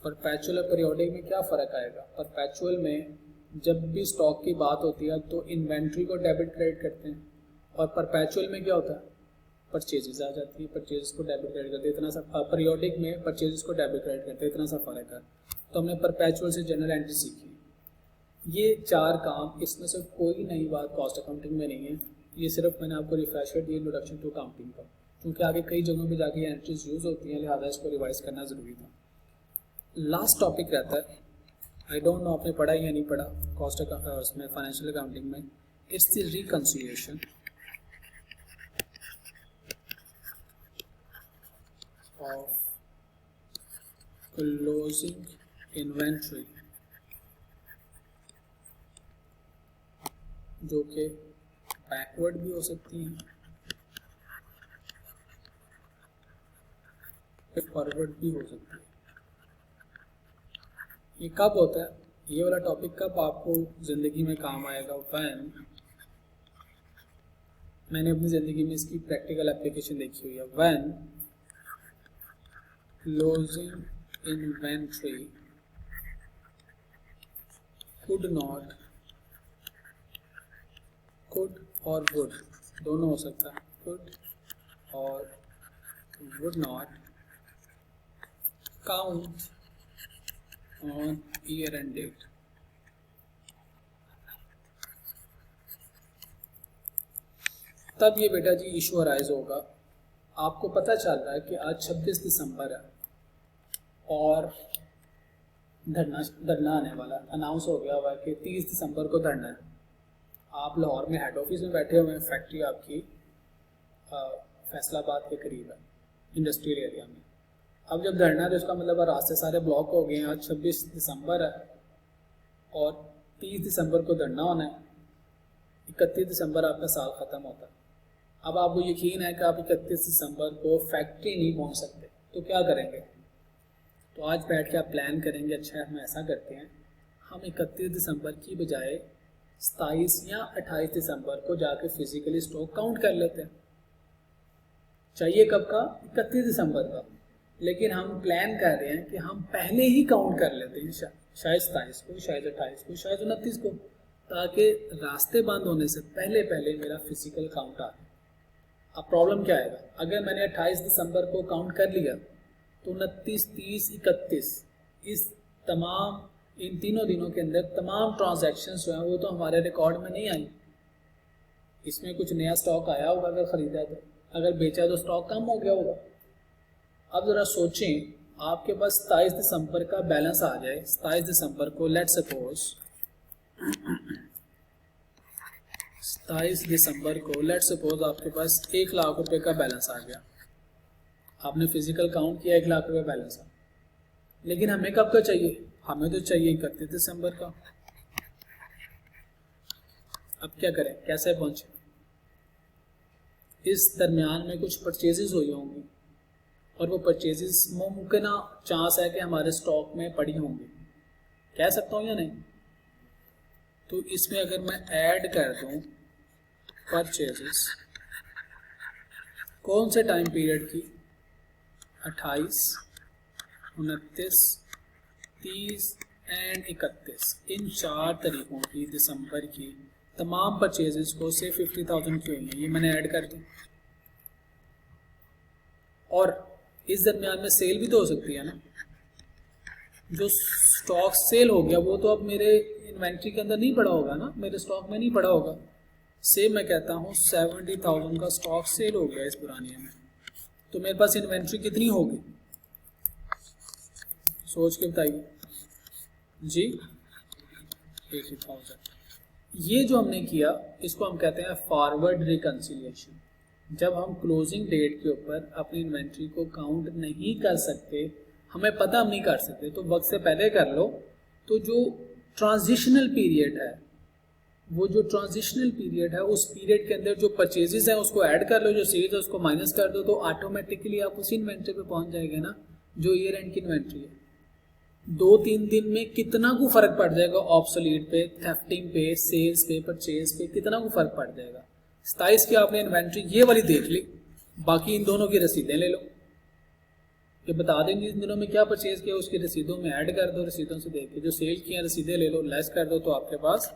परपेचुअल और पीरियोडिक में क्या फ़र्क आएगा? परपेचुअल में जब भी स्टॉक की बात होती है तो इन्वेंट्री को डेबिट क्रेडिट करते हैं, और परपेचुअल में क्या होता है? परचेजेस आ जाती है, परचेजेस को डेबिट क्रेडिट करते हैं, इतना सा। पीरियोडिक में परचेजेस को डेबिट क्रेडिट करते हैं, इतना सा फ़र्क है। तो हमने परपेचुअल से जनरल एंट्री सीखी। ये 4 काम, इसमें से कोई नई बात कॉस्ट अकाउंटिंग में नहीं है, ये सिर्फ मैंने आपको रिफ्रेशर दिया इंट्रोडक्शन टू अकाउंटिंग का, क्योंकि आगे कई जगहों पे जाके ये एंट्रीज यूज़ होती हैं, लिहाजा इसको रिवाइज करना ज़रूरी था। लास्ट टॉपिक रहता है, आई डोंट नो आपने पढ़ा या नहीं पढ़ा कॉस्ट उसमें फाइनेंशियल अकाउंटिंग में, it's the reconciliation of closing inventory, जो कि बैकवर्ड भी हो सकती हैं, फॉरवर्ड भी हो सकती है। ये कब होता है? ये वाला टॉपिक कब आपको ज़िंदगी में काम आएगा? व्हेन, मैंने अपनी ज़िंदगी में इसकी प्रैक्टिकल एप्लीकेशन देखी हुई है। When closing inventory could not, could और वुड दोनों हो सकता है, कुड और would not count on year end date. तब ये बेटा जी इशू अराइज होगा। आपको पता चल रहा है कि आज 26 दिसंबर है और धरना आने वाला है, अनाउंस हो गया हुआ है कि 30 दिसंबर को धरना है। आप लाहौर में हेड ऑफिस में बैठे हुए हैं, फैक्ट्री आपकी फैसलाबाद के करीब है, इंडस्ट्रियल एरिया में। अब जब धरना है तो इसका मतलब रास्ते सारे ब्लॉक हो गए हैं। आज 26 दिसंबर है और 30 दिसंबर को धरना होना है, 31 दिसंबर आपका साल ख़त्म होता है। अब आपको यकीन है कि आप 31 दिसंबर को फैक्ट्री नहीं पहुंच सकते, तो क्या करेंगे? तो आज बैठ के आप प्लान करेंगे, अच्छा हम ऐसा करते हैं, हम 31 दिसंबर की बजाय 27 या 28 दिसंबर को जाके फिजिकली स्टॉक काउंट कर लेते हैं। चाहिए कब का? 31 दिसंबर का, लेकिन हम प्लान कर रहे हैं कि हम पहले ही काउंट कर लेते हैं, शायद 27 को, शायद 28 को, शायद 29 को, ताकि रास्ते बंद होने से पहले पहले मेरा फिजिकल काउंट आ जाए। अब प्रॉब्लम क्या आएगा? अगर मैंने 28 दिसंबर को काउंट कर लिया तो 29, 30, 31 इस तमाम इन तीनों दिनों के अंदर तमाम ट्रांजैक्शंस जो हैं वो तो हमारे रिकॉर्ड में नहीं आई। इसमें कुछ नया स्टॉक आया होगा अगर ख़रीदा तो, अगर बेचा तो स्टॉक कम हो गया होगा। अब ज़रा सोचें, आपके पास 27 दिसंबर का बैलेंस आ जाए, 27 दिसंबर को लेट सपोज 27 दिसंबर को लेट सपोज आपके पास 1 लाख रुपए का बैलेंस आ गया। आपने फिजिकल काउंट किया 1 लाख रुपए बैलेंस आ, लेकिन हमें कब का चाहिए? हमें तो चाहिए 31 दिसंबर का। अब क्या करें, कैसे पहुंचे? इस दरमियान में कुछ परचेजेस हुई होंगी और वो परचेजेस मुमकिन चांस है कि हमारे स्टॉक में पड़ी होंगी, कह सकता हूँ या नहीं? तो इसमें अगर मैं ऐड कर दूँ परचेजेस कौन से टाइम पीरियड की, 28, 29, 30 एंड 31, इन 4 तारीखों की दिसंबर की तमाम परचेजेस को से 50,000 की हुई हैं, ये मैंने ऐड कर दी। और इस दरमियान में सेल भी तो हो सकती है ना। जो स्टॉक सेल हो गया वो तो अब मेरे इन्वेंट्री के अंदर नहीं पड़ा होगा ना, मेरे स्टॉक में नहीं पड़ा होगा। से मैं कहता हूँ 70,000 का स्टॉक सेल हो गया इस पुराने में, तो मेरे पास इन्वेंट्री कितनी होगी? सोच के बताइए जी। 80,000। ये जो हमने किया इसको हम कहते हैं फॉरवर्ड रिकंसिलिएशन। जब हम क्लोजिंग डेट के ऊपर अपनी इन्वेंट्री को काउंट नहीं कर सकते, हमें पता हम नहीं कर सकते, तो वक्त से पहले कर लो। तो जो ट्रांजिशनल पीरियड है, वो जो ट्रांजिशनल पीरियड है उस पीरियड के अंदर जो परचेजेस हैं उसको ऐड कर लो, जो सेल्स है उसको माइनस कर दो, तो ऑटोमेटिकली आप उसी इन्वेंट्री पे पहुंच जाएंगे ना जो ईयर एंड की इन्वेंट्री है। 2-3 दिन में कितना को फर्क पड़ जाएगा, ऑब्सोलीट पे, थेफ्टिंग पे, सेल्स पे, परचेज पे कितना को फर्क पड़ जाएगा। 27 की आपने इन्वेंट्री ये वाली देख ली, बाकी इन दोनों की रसीदें ले लो, ये बता देंगे इन दिनों में क्या परचेज किया, उसकी रसीदों में ऐड कर दो, रसीदों से देख के जो सेल किया रसीदें ले लो, लेस कर दो, तो आपके पास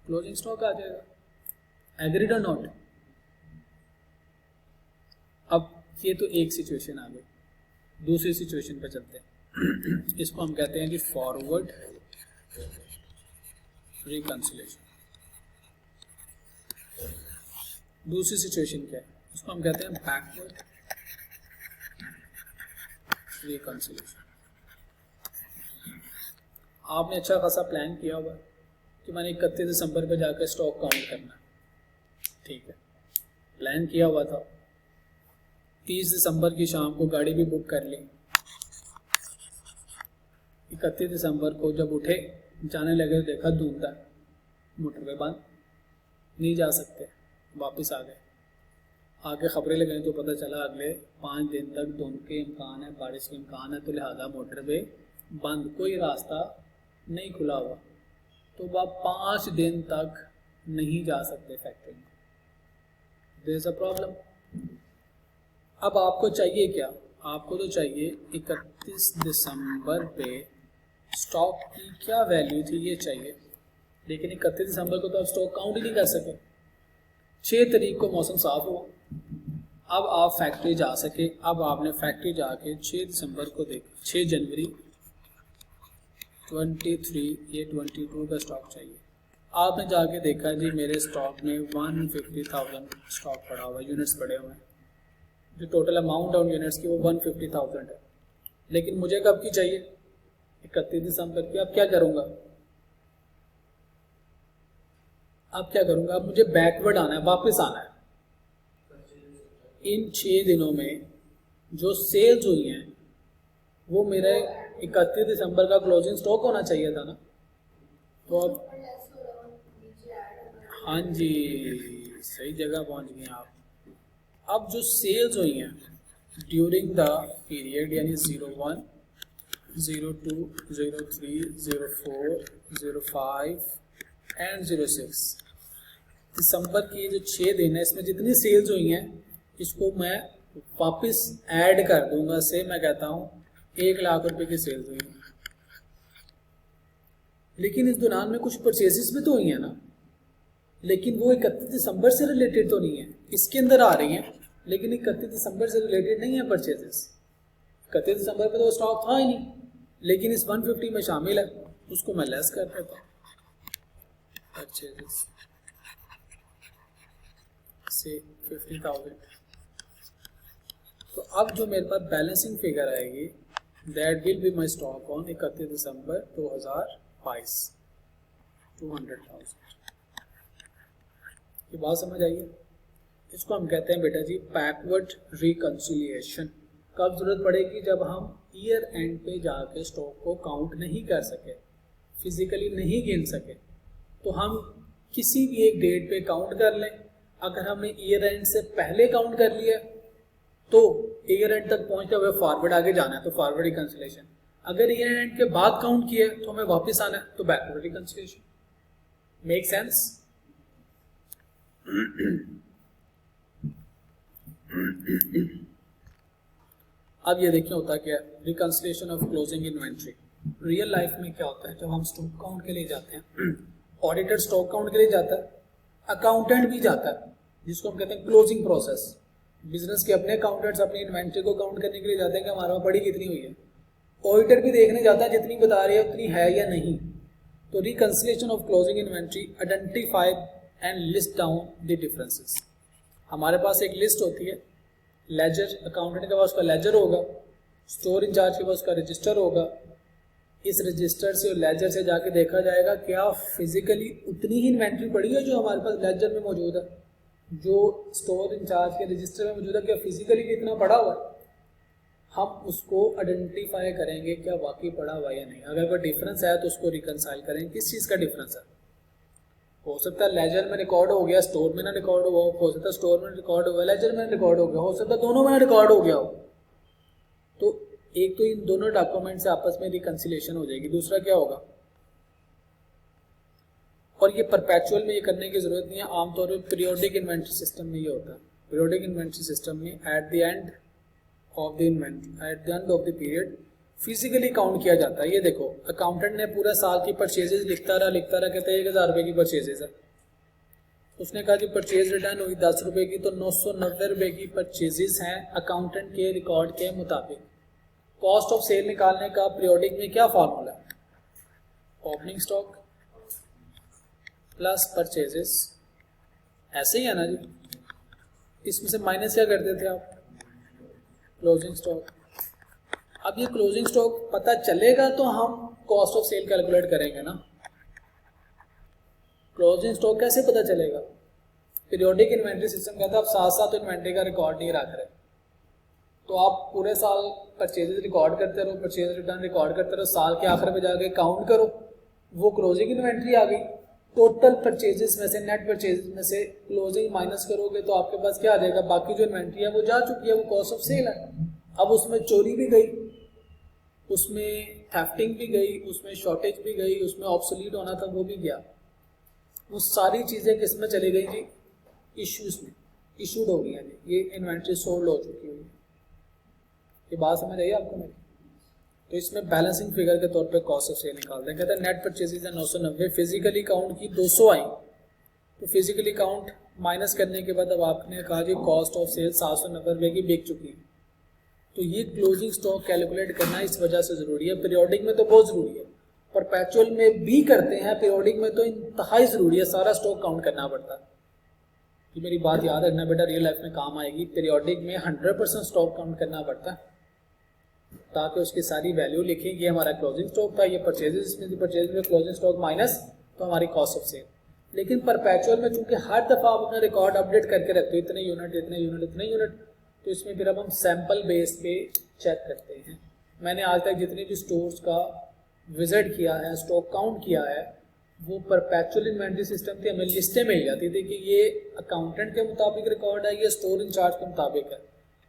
क्लोजिंग स्टॉक आ जाएगा। एग्रीड और नॉट? अब ये तो एक सिचुएशन आ गई, दूसरी सिचुएशन पे चलते हैं। इसको हम कहते हैं कि फॉरवर्ड रिकंसिलिएशन। दूसरी सिचुएशन क्या है? इसको हम कहते हैं बैकवर्ड रिकंसिलिएशन। आपने अच्छा खासा प्लान किया होगा कि मैंने 31 दिसंबर पे जाकर स्टॉक काउंट करना, ठीक है, प्लान किया हुआ था। 30 दिसंबर की शाम को गाड़ी भी बुक कर ली। 31 दिसंबर को जब उठे जाने लगे तो देखा धुंध है, मोटरवे बंद, नहीं जा सकते, वापस आ गए। आगे खबरें लगाई तो पता चला अगले 5 दिन तक धुंध के इम्कान है, बारिश के इम्कान है, तो लिहाजा मोटरवे बंद, कोई रास्ता नहीं खुला हुआ, तो वह 5 दिन तक नहीं जा सकते फैक्ट्री में। There is a problem. अब आपको चाहिए क्या? आपको तो चाहिए 31 दिसंबर पे स्टॉक की क्या वैल्यू थी ये चाहिए, लेकिन 31 दिसंबर को तो आप स्टॉक काउंट ही नहीं कर सके। 6 तारीख को मौसम साफ हुआ, अब आप फैक्ट्री जा सके। अब आपने फैक्ट्री जाके 6 दिसंबर को देखा, 6 जनवरी 23 ये 22 का स्टॉक चाहिए। आपने जाके देखा जी मेरे स्टॉक में 150,000 स्टॉक पड़ा हुआ, यूनिट्स पड़े हुए हैं, जो टोटल अमाउंट ऑन यूनिट्स की वो 150,000 है, लेकिन मुझे कब की चाहिए? 31 दिसंबर की। अब क्या करूँगा? अब मुझे बैकवर्ड आना है, वापस आना है। इन 6 दिनों में जो सेल्स हुई हैं वो मेरे 31 दिसंबर का क्लोजिंग स्टॉक होना चाहिए था ना। तो अब हाँ जी, सही जगह पहुंच गए आप। अब जो सेल्स हुई हैं ड्यूरिंग द पीरियड, यानी 01, 02, 03, 04, 05 एंड 06, दिसंबर की जो 6 दिन है इसमें जितनी सेल्स हुई हैं इसको मैं वापस ऐड कर दूंगा। से मैं कहता हूँ 1 लाख रुपए की सेल्स हुई हैं, लेकिन इस दौरान में कुछ परचेजेस भी तो हुई हैं ना, लेकिन वो 31 दिसंबर से रिलेटेड तो नहीं है, इसके अंदर आ रही हैं, लेकिन 31 दिसंबर से रिलेटेड नहीं है परचेजेस। 31 दिसंबर पे तो स्टॉक था ही नहीं, लेकिन इस 150 में शामिल है, उसको मैं लेस कर देता हूँ, परचेजेस से 50,000। तो अब जो मेरे पास बैलेंसिंग फिगर आएगी, that will be my stock on 31 दिसंबर 2022, 200,000। ये बात समझ आइए। इसको हम कहते हैं बेटा जी बैकवर्ड रिकंसिलिएशन। कब जरूरत पड़ेगी? जब हम ईयर एंड पे जाके स्टॉक को काउंट नहीं कर सके, फिजिकली नहीं गिन सके, तो हम किसी भी एक डेट पे काउंट कर लें। अगर हमने ईयर एंड से पहले काउंट कर लिया तो ईयर एंड तक पहुंचते हुए फॉरवर्ड आगे जाना है, तो फॉरवर्ड रिकंसिलिएशन। अगर ईयर एंड के बाद काउंट किया तो हमें वापस आना है, तो बैकवर्ड रिकंसिलिएशन। Make sense? अब ये देखिए होता क्या है, reconciliation of closing inventory. Real life में क्या होता है, जब हम स्टॉक काउंट के लिए जाते हैं, ऑडिटर स्टॉक काउंट के लिए जाता है, अकाउंटेंट भी जाता है, जिसको हम कहते हैं क्लोजिंग प्रोसेस। बिजनेस के अपने अकाउंटेंट्स अपनी इन्वेंट्री को काउंट करने के लिए जाते हैं कि हमारे वहाँ बड़ी कितनी हुई है। ऑडिटर भी देखने जाता है जितनी बता रही है उतनी है या नहीं। तो reconciliation of closing inventory identify and list down the differences. हमारे पास एक लिस्ट होती है, लेजर, अकाउंटेंट के पास उसका लेजर होगा, स्टोर इंचार्ज के पास उसका रजिस्टर होगा। इस रजिस्टर से और लेजर से जाके देखा जाएगा क्या फिजिकली उतनी ही इन्वेंट्री पड़ी है जो हमारे पास लेजर में मौजूद है, जो स्टोर इंचार्ज के रजिस्टर में मौजूद है, क्या फिजिकली कितना पड़ा हुआ है। हम उसको आइडेंटिफाई करेंगे क्या वाकई पड़ा हुआ या नहीं। अगर कोई डिफरेंस है तो उसको रिकंसाइल करेंगे किस चीज़ का डिफरेंस है। हो सकता है लेजर में रिकॉर्ड हो गया, स्टोर में ना रिकॉर्ड हुआ, हो सकता है स्टोर में रिकॉर्ड हुआ, लेजर में रिकॉर्ड हो गया, हो सकता है दोनों में रिकॉर्ड हो गया हो। तो एक तो इन दोनों डॉक्यूमेंट से आपस में रिकंसिलिएशन हो जाएगी। दूसरा क्या होगा, और ये परपेचुअल में ये करने की जरूरत नहीं है, आमतौर पर पीरियोडिक इन्वेंट्री सिस्टम में ये होता है। पीरियोडिक इन्वेंट्री सिस्टम में at the end of the inventory, at the end of the period physically count किया जाता है। ये देखो अकाउंटेंट ने पूरा साल की परचेजेस लिखता रहा, कहते हैं 1,000 रुपये की परचेजेस है। उसने कहा कि परचेज रिटर्न हुई 10 रुपये की, तो 990 रुपये की परचेजेस हैं अकाउंटेंट के रिकॉर्ड के मुताबिक। कॉस्ट ऑफ सेल निकालने का पीरियोडिक में क्या फार्मूला है, ओपनिंग स्टॉक प्लस परचेजेस, ऐसे ही है ना जी। इसमें से माइनस क्या करते थे आप, क्लोजिंग स्टॉक। अब ये क्लोजिंग स्टॉक पता चलेगा तो हम कॉस्ट ऑफ सेल कैलकुलेट करेंगे ना। क्लोजिंग स्टॉक कैसे पता चलेगा? पीरियोडिक इन्वेंट्री सिस्टम कहता है आप साथ साथ इन्वेंट्री का रिकॉर्ड नहीं रख रहे, तो आप पूरे साल परचेजेस रिकॉर्ड करते रहो, परचेज रिटर्न रिकॉर्ड करते रहो, साल के आखिर में जाके काउंट करो, वो क्लोजिंग इन्वेंट्री आ गई। टोटल परचेजेस में से, नेट परचेज में से क्लोजिंग माइनस करोगे तो आपके पास क्या आ जाएगा, बाकी जो इन्वेंट्री है वो जा चुकी है, वो कॉस्ट ऑफ सेल है। अब उसमें चोरी भी गई, उसमें थेफ्टिंग भी गई, उसमें शॉर्टेज भी गई, उसमें ऑब्सोलीट होना था वो भी गया। वो सारी चीज़ें किस में चली गई जी, इश्यूज में, इशूड हो गई हैं जी, ये इन्वेंट्री सोल्ड हो चुकी है। ये बात समझ आई आपको मेरी? तो इसमें बैलेंसिंग फिगर के तौर पे कॉस्ट ऑफ सेल निकालते हैं। कहते हैं नेट परचेजेज है 990, फिजिकली काउंट की 200 आई, तो फिजिकली काउंट माइनस करने के बाद अब आपने कहा जी कॉस्ट ऑफ सेल 790 रुपये की बिक चुकी है। तो ये क्लोजिंग स्टॉक कैलकुलेट करना इस वजह से ज़रूरी है। पीरियोडिक में तो बहुत ज़रूरी है, परपेचुअल में भी करते हैं, पीरियोडिक में तो इंतहाई ज़रूरी है, सारा स्टॉक काउंट करना पड़ता है। ये मेरी बात याद रखना बेटा, रियल लाइफ में काम आएगी। पीरियोडिक में 100% स्टॉक काउंट करना पड़ता है ताकि उसकी सारी वैल्यू लिखें, ये हमारा क्लोजिंग स्टॉक था, ये परचेजेस में, परचेज में क्लोजिंग स्टॉक माइनस तो हमारी कॉस्ट ऑफ सेल। लेकिन परपेचुअल में चूंकि हर दफ़ा आप अपना रिकॉर्ड अपडेट करके रखते हो, इतने यूनिट इतने यूनिट इतने यूनिट, तो इसमें फिर अब हम सैम्पल बेस पे चेक करते हैं। मैंने आज तक जितने भी स्टोर्स का विजिट किया है, स्टॉक काउंट किया है, वो परपेचुअल इन्वेंट्री सिस्टम थी, हमें लिस्टें मिल जाती थी कि ये अकाउंटेंट के मुताबिक रिकॉर्ड है, ये स्टोर इंचार्ज के मुताबिक है।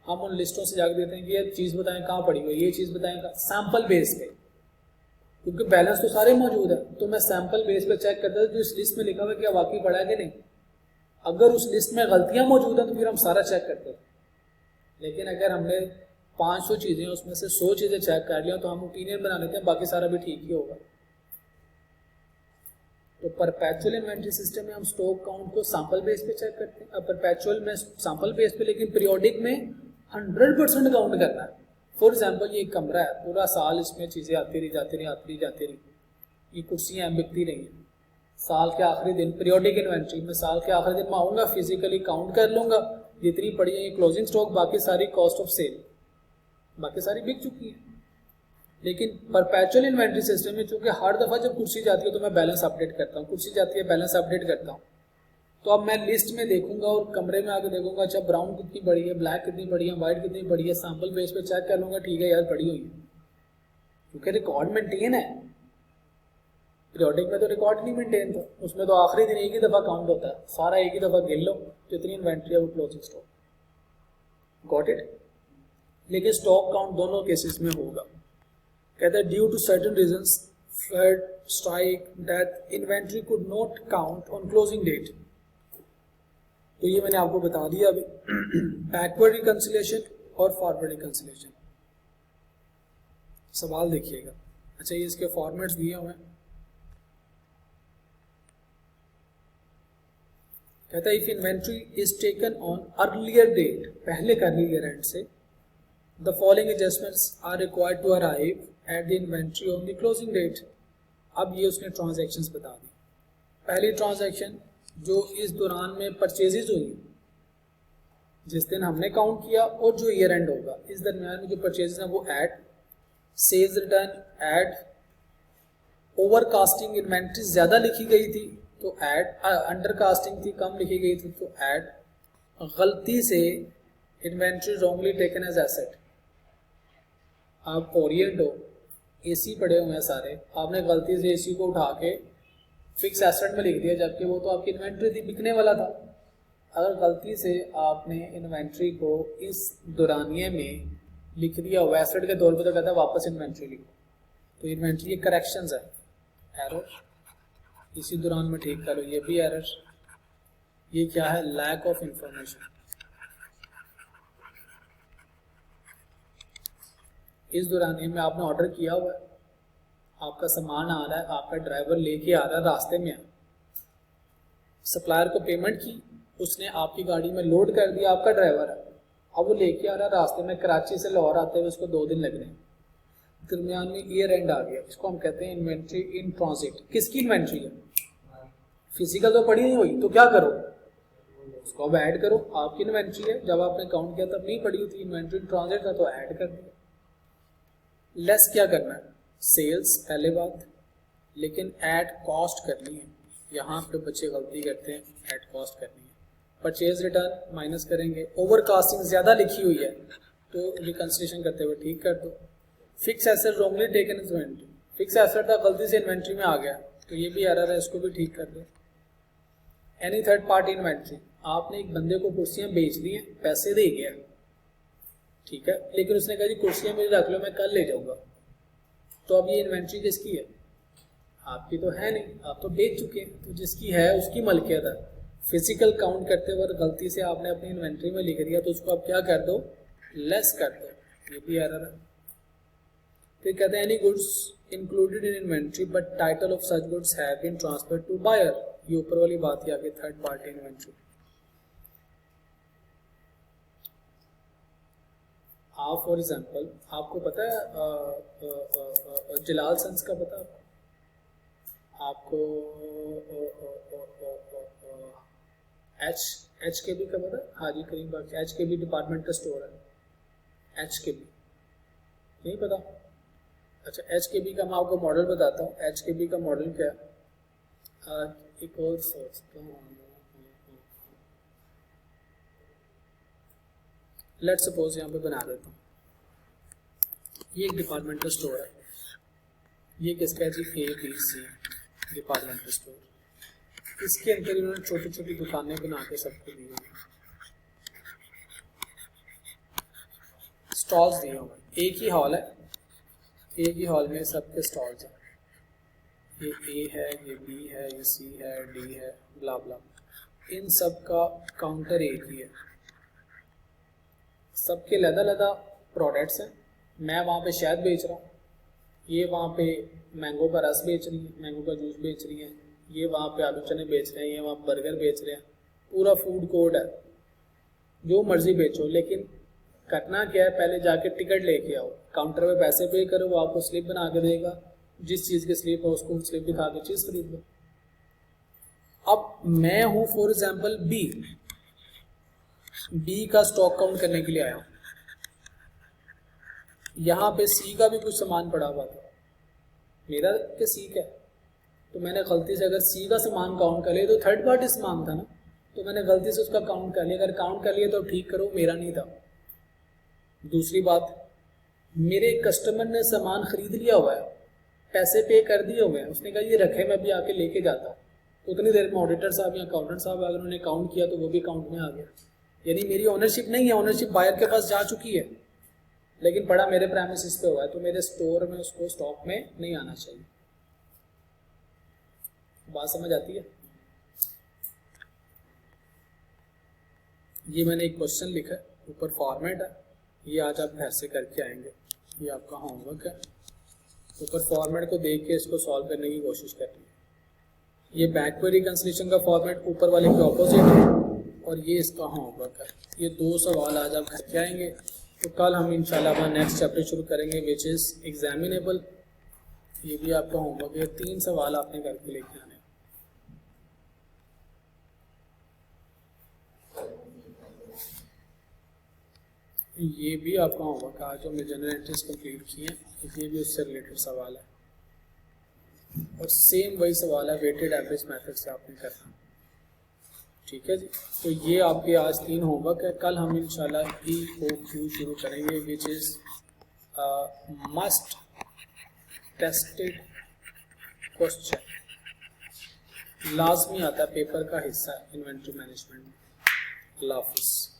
हम उन लिस्टों से जाकर देते हैं कि ये चीज़ बताएं कहाँ पड़ी हुई है, ये चीज़ बताएं कहाँ, सैम्पल बेस पे, क्योंकि बैलेंस तो सारे मौजूद है। तो मैं सैम्पल बेस पे चेक करता था जो इस लिस्ट में लिखा हुआ है क्या वाकई पड़ा है कि नहीं। अगर उस लिस्ट में गलतियाँ मौजूद हैं तो फिर हम सारा चेक करते थे। लेकिन अगर हमने 500 चीज़ें उसमें से 100 चीज़ें चेक कर लिया तो हम ओपिनियन बना लेते हैं बाकी सारा भी ठीक ही होगा। तो परपेचुअल इन्वेंट्री सिस्टम में हम स्टॉक काउंट को सैंपल बेस पे चेक करते हैं। अब परपेचुअल में सैंपल बेस पे, लेकिन पीरियोडिक में 100% काउंट करना है। फॉर एग्जाम्पल ये एक कमरा है, पूरा साल इसमें चीज़ें आती रही जाती रही आती रही जाती रही, ये कुर्सियाँ बिकती रही हैं। साल के आखिरी दिन पीरियोडिक इन्वेंट्री में साल के आखिरी दिन में आऊँगा, फिजिकली काउंट कर लूँगा जितनी पड़ी है ये क्लोजिंग स्टॉक, बाकी सारी कॉस्ट ऑफ सेल, बाकी सारी बिक चुकी है। लेकिन परपेचुअल इन्वेंट्री सिस्टम में चूंकि हर दफ़ा जब कुर्सी जाती है तो मैं बैलेंस अपडेट करता हूँ, कुर्सी जाती है बैलेंस अपडेट करता हूँ। तो अब मैं लिस्ट में देखूंगा और कमरे में आके देखूंगा, अच्छा ब्राउन कितनी बड़ी है, ब्लैक कितनी बड़ी है, वाइट कितनी बड़ी है, सैंपल बेस पे चेक कर लूंगा, ठीक है यार बड़ी हुई है, क्योंकि रिकॉर्ड मेंटेन है। पीरियोडिक में तो रिकॉर्ड नहीं मेंटेन था, उसमें तो आखिरी दिन एक ही दफ़ा काउंट होता है, सारा एक ही दफ़ा गिन लो जितनी इन्वेंट्री है वो क्लोजिंग स्टॉक, गॉट इट। लेकिन स्टॉक काउंट दोनों केसेस में होगा। कहता है due to certain reasons flood, strike, death, inventory could not count on closing date. तो ये मैंने आपको बता दिया अभी। बैकवर्ड रिकंसिलिएशन और फॉरवर्ड रिकंसिलिएशन, सवाल देखिएगा। अच्छा ये इसके फॉर्मेट्स दिए हुए हैं। कहता है if inventory is taken on earlier date, पहले का अर्लियर एंड से, the following adjustments are required to arrive at the inventory on the closing date. अब ये उसने ट्रांजैक्शंस बता दी। पहली ट्रांजैक्शन जो इस दौरान में परचेजेज हुई, जिस दिन हमने काउंट किया, और जो ईयर एंड होगा, इस दरमियान में जो परचेजेज हैं वो add, sales return add, overcasting inventory ज़्यादा लिखी गई थी तो ऐड, अंडरकास्टिंग थी कम लिखी गई थी तो ऐड, गलती से inventory wrongly taken as asset. आप ओरिएंट हो, एसी पड़े हुए हैं सारे, आपने गलती से एसी को उठा के फिक्स एसेट में लिख दिया, जबकि वो तो आपकी इन्वेंट्री थी, बिकने वाला था। अगर गलती से आपने इन्वेंट्री को इस दौरानिए में लिख दिया हुआ एसेट के तौर पे, तो कहता है वापस इन्वेंट्री लिखो। तो इन्वेंट्री ये करेक्शंस है, एरर इसी दौरान में ठीक करो, ये भी एरर। ये क्या है, लैक ऑफ इंफॉर्मेशन। इस दौरानिए में आपने ऑर्डर किया हुआ है, आपका सामान आ रहा है, आपका ड्राइवर लेके आ रहा है, रास्ते में सप्लायर को पेमेंट की, उसने आपकी गाड़ी में लोड कर दिया, आपका ड्राइवर है, अब वो लेके आ रहा है, रास्ते में कराची से लाहौर आते हुए उसको 2 दिन लगने, दरमियान में ईयर एंड आ गया, इसको हम कहते हैं इन्वेंट्री इन ट्रांजिट। किसकी इन्वेंट्री है, फिजिकल तो पड़ी नहीं हुई, तो क्या करो, उसको अब ऐड करो, आपकी इन्वेंट्री है, जब आपने काउंट किया तब नहीं पड़ी हुई थी, इन्वेंट्री इन ट्रांजिट था तो ऐड कर दिया। लेस क्या करना है, सेल्स पहले बात, लेकिन ऐड कॉस्ट करनी है, यहाँ पे बच्चे गलती करते हैं, ऐड कॉस्ट करनी है। परचेज रिटर्न माइनस करेंगे, ओवरकास्टिंग ज़्यादा लिखी हुई है तो रिकंसिलिएशन करते हुए ठीक कर दो। Fix asset wrongly taken is inventory, fix asset था गलती से इन्वेंट्री में आ गया तो ये भी एरर है, इसको भी ठीक कर दो। एनी थर्ड पार्टी इन्वेंट्री, आपने एक बंदे को कुर्सियाँ बेच दी हैं, पैसे दे गया, ठीक है, लेकिन उसने कहा जी कुर्सियाँ मेरी रख लो, मैं कल ले जाऊँगा, तो अब ये इन्वेंट्री किसकी है, आपकी तो है नहीं, आप तो बेच चुके हैं, तो जिसकी है उसकी मलकियत है। फिजिकल काउंट करते वक्त गलती से आपने अपनी इन्वेंट्री में लिख दिया तो उसको आप क्या कर दो, लेस कर दो, ये भी एरर है। फिर कहते हैं any goods included in inventory but title of such goods have been transferred to buyer, ये ऊपर वाली बात ही आगे थर्ड पार्टी इन्वेंट्री। आप फॉर एग्जाम्पल, आपको पता है जलाल सन्स का पता है आपको, एच के बी का पता है, हाजी करीम बाग, एच के बी डिपार्टमेंटल स्टोर है, एच के बी नहीं पता। अच्छा एच के बी का मैं आपको मॉडल बताता हूँ, एच के बी का मॉडल क्या है, एक और सोचता हूँ, लेट सपोज यहाँ पे बना देता हूँ, ये एक डिपार्टमेंटल स्टोर है, ये किसका है जी, A B C departmental store, इसके अंदर इन्होंने छोटी छोटी दुकानें बना के सबको दी हुई, स्टॉल्स दिए हुए, एक ही हॉल है, एक ही हॉल में सबके स्टॉल्स हैं, ये ए है, ये बी है, ये सी है, डी है, ब्ला ब्ला, इन सब का काउंटर एक ही है, सबके अलग-अलग प्रोडक्ट्स हैं। मैं वहाँ पे शहद बेच रहा हूँ, ये वहाँ पे मैंगो का रस बेच रही है, मैंगो का जूस बेच रही है, ये वहाँ पे आलू चने बेच रहे हैं, ये वहाँ बर्गर बेच रहे हैं, पूरा फूड कोर्ट है, जो मर्जी बेचो, लेकिन करना क्या है, पहले जाके टिकट लेके आओ, काउंटर पे पैसे पे करो, वो आपको स्लिप बना के देगा, जिस चीज़ की स्लिप है उसको स्लिप दिखा के चीज़ खरीद लो। अब मैं हूँ फॉर एग्जाम्पल बी का स्टॉक काउंट करने के लिए आया हूँ, यहाँ पे सी का भी कुछ सामान पड़ा हुआ था, मेरा के सी का, तो मैंने गलती से अगर सी का सामान काउंट कर लिया तो थर्ड पार्टी सामान था ना, तो मैंने गलती से उसका काउंट कर लिया। अगर काउंट कर लिया तो ठीक करो, मेरा नहीं था। दूसरी बात, मेरे कस्टमर ने सामान खरीद लिया हुआ है, पैसे पे कर दिए हुए हैं, उसने कहा ये रखे मैं भी आके लेके जाता, उतनी देर में ऑडिटर साहब या अकाउंटेंट साहब अगर उन्होंने काउंट किया तो वो भी काउंट में आ गया। यानी मेरी ओनरशिप नहीं है, ओनरशिप बायर के पास जा चुकी है, लेकिन पड़ा मेरे प्रेमिसेस पे हुआ है, तो मेरे स्टोर में उसको स्टॉक में नहीं आना चाहिए। बात समझ आती है? ये मैंने एक क्वेश्चन लिखा है, ऊपर फॉर्मेट है, ये आज आप घर से करके आएंगे, ये आपका होमवर्क है। ऊपर फॉर्मेट को देख के इसको सॉल्व करने की कोशिश करनी है। ये बैकवर्ड रिकंसिलिएशन का फॉर्मेट ऊपर वाले के ऑपोजिट है, और ये इसका होमवर्क है। ये 2 सवाल आज आप घर के आएंगे, तो कल हम इंशाल्लाह अपना नेक्स्ट चैप्टर शुरू करेंगे विच इज़ एग्जामिनेबल। ये भी आपका होमवर्क है, 3 सवाल आपने करके लेके आने। ये भी आपका होमवर्क आज जो हमने जनरल एंट्रीज कंप्लीट किए हैं, ये भी उससे रिलेटेड सवाल है, और सेम वही सवाल है वेटेड एवरेज मेथड से आपने करना। ठीक है जी, तो ये आपके आज 3 होमवर्क है। कल हम इंशाल्लाह EOQ शुरू करेंगे which is must tested question, लाजमी आता है, पेपर का हिस्सा इन्वेंट्री मैनेजमेंट में। अल्लाह हाफिज़।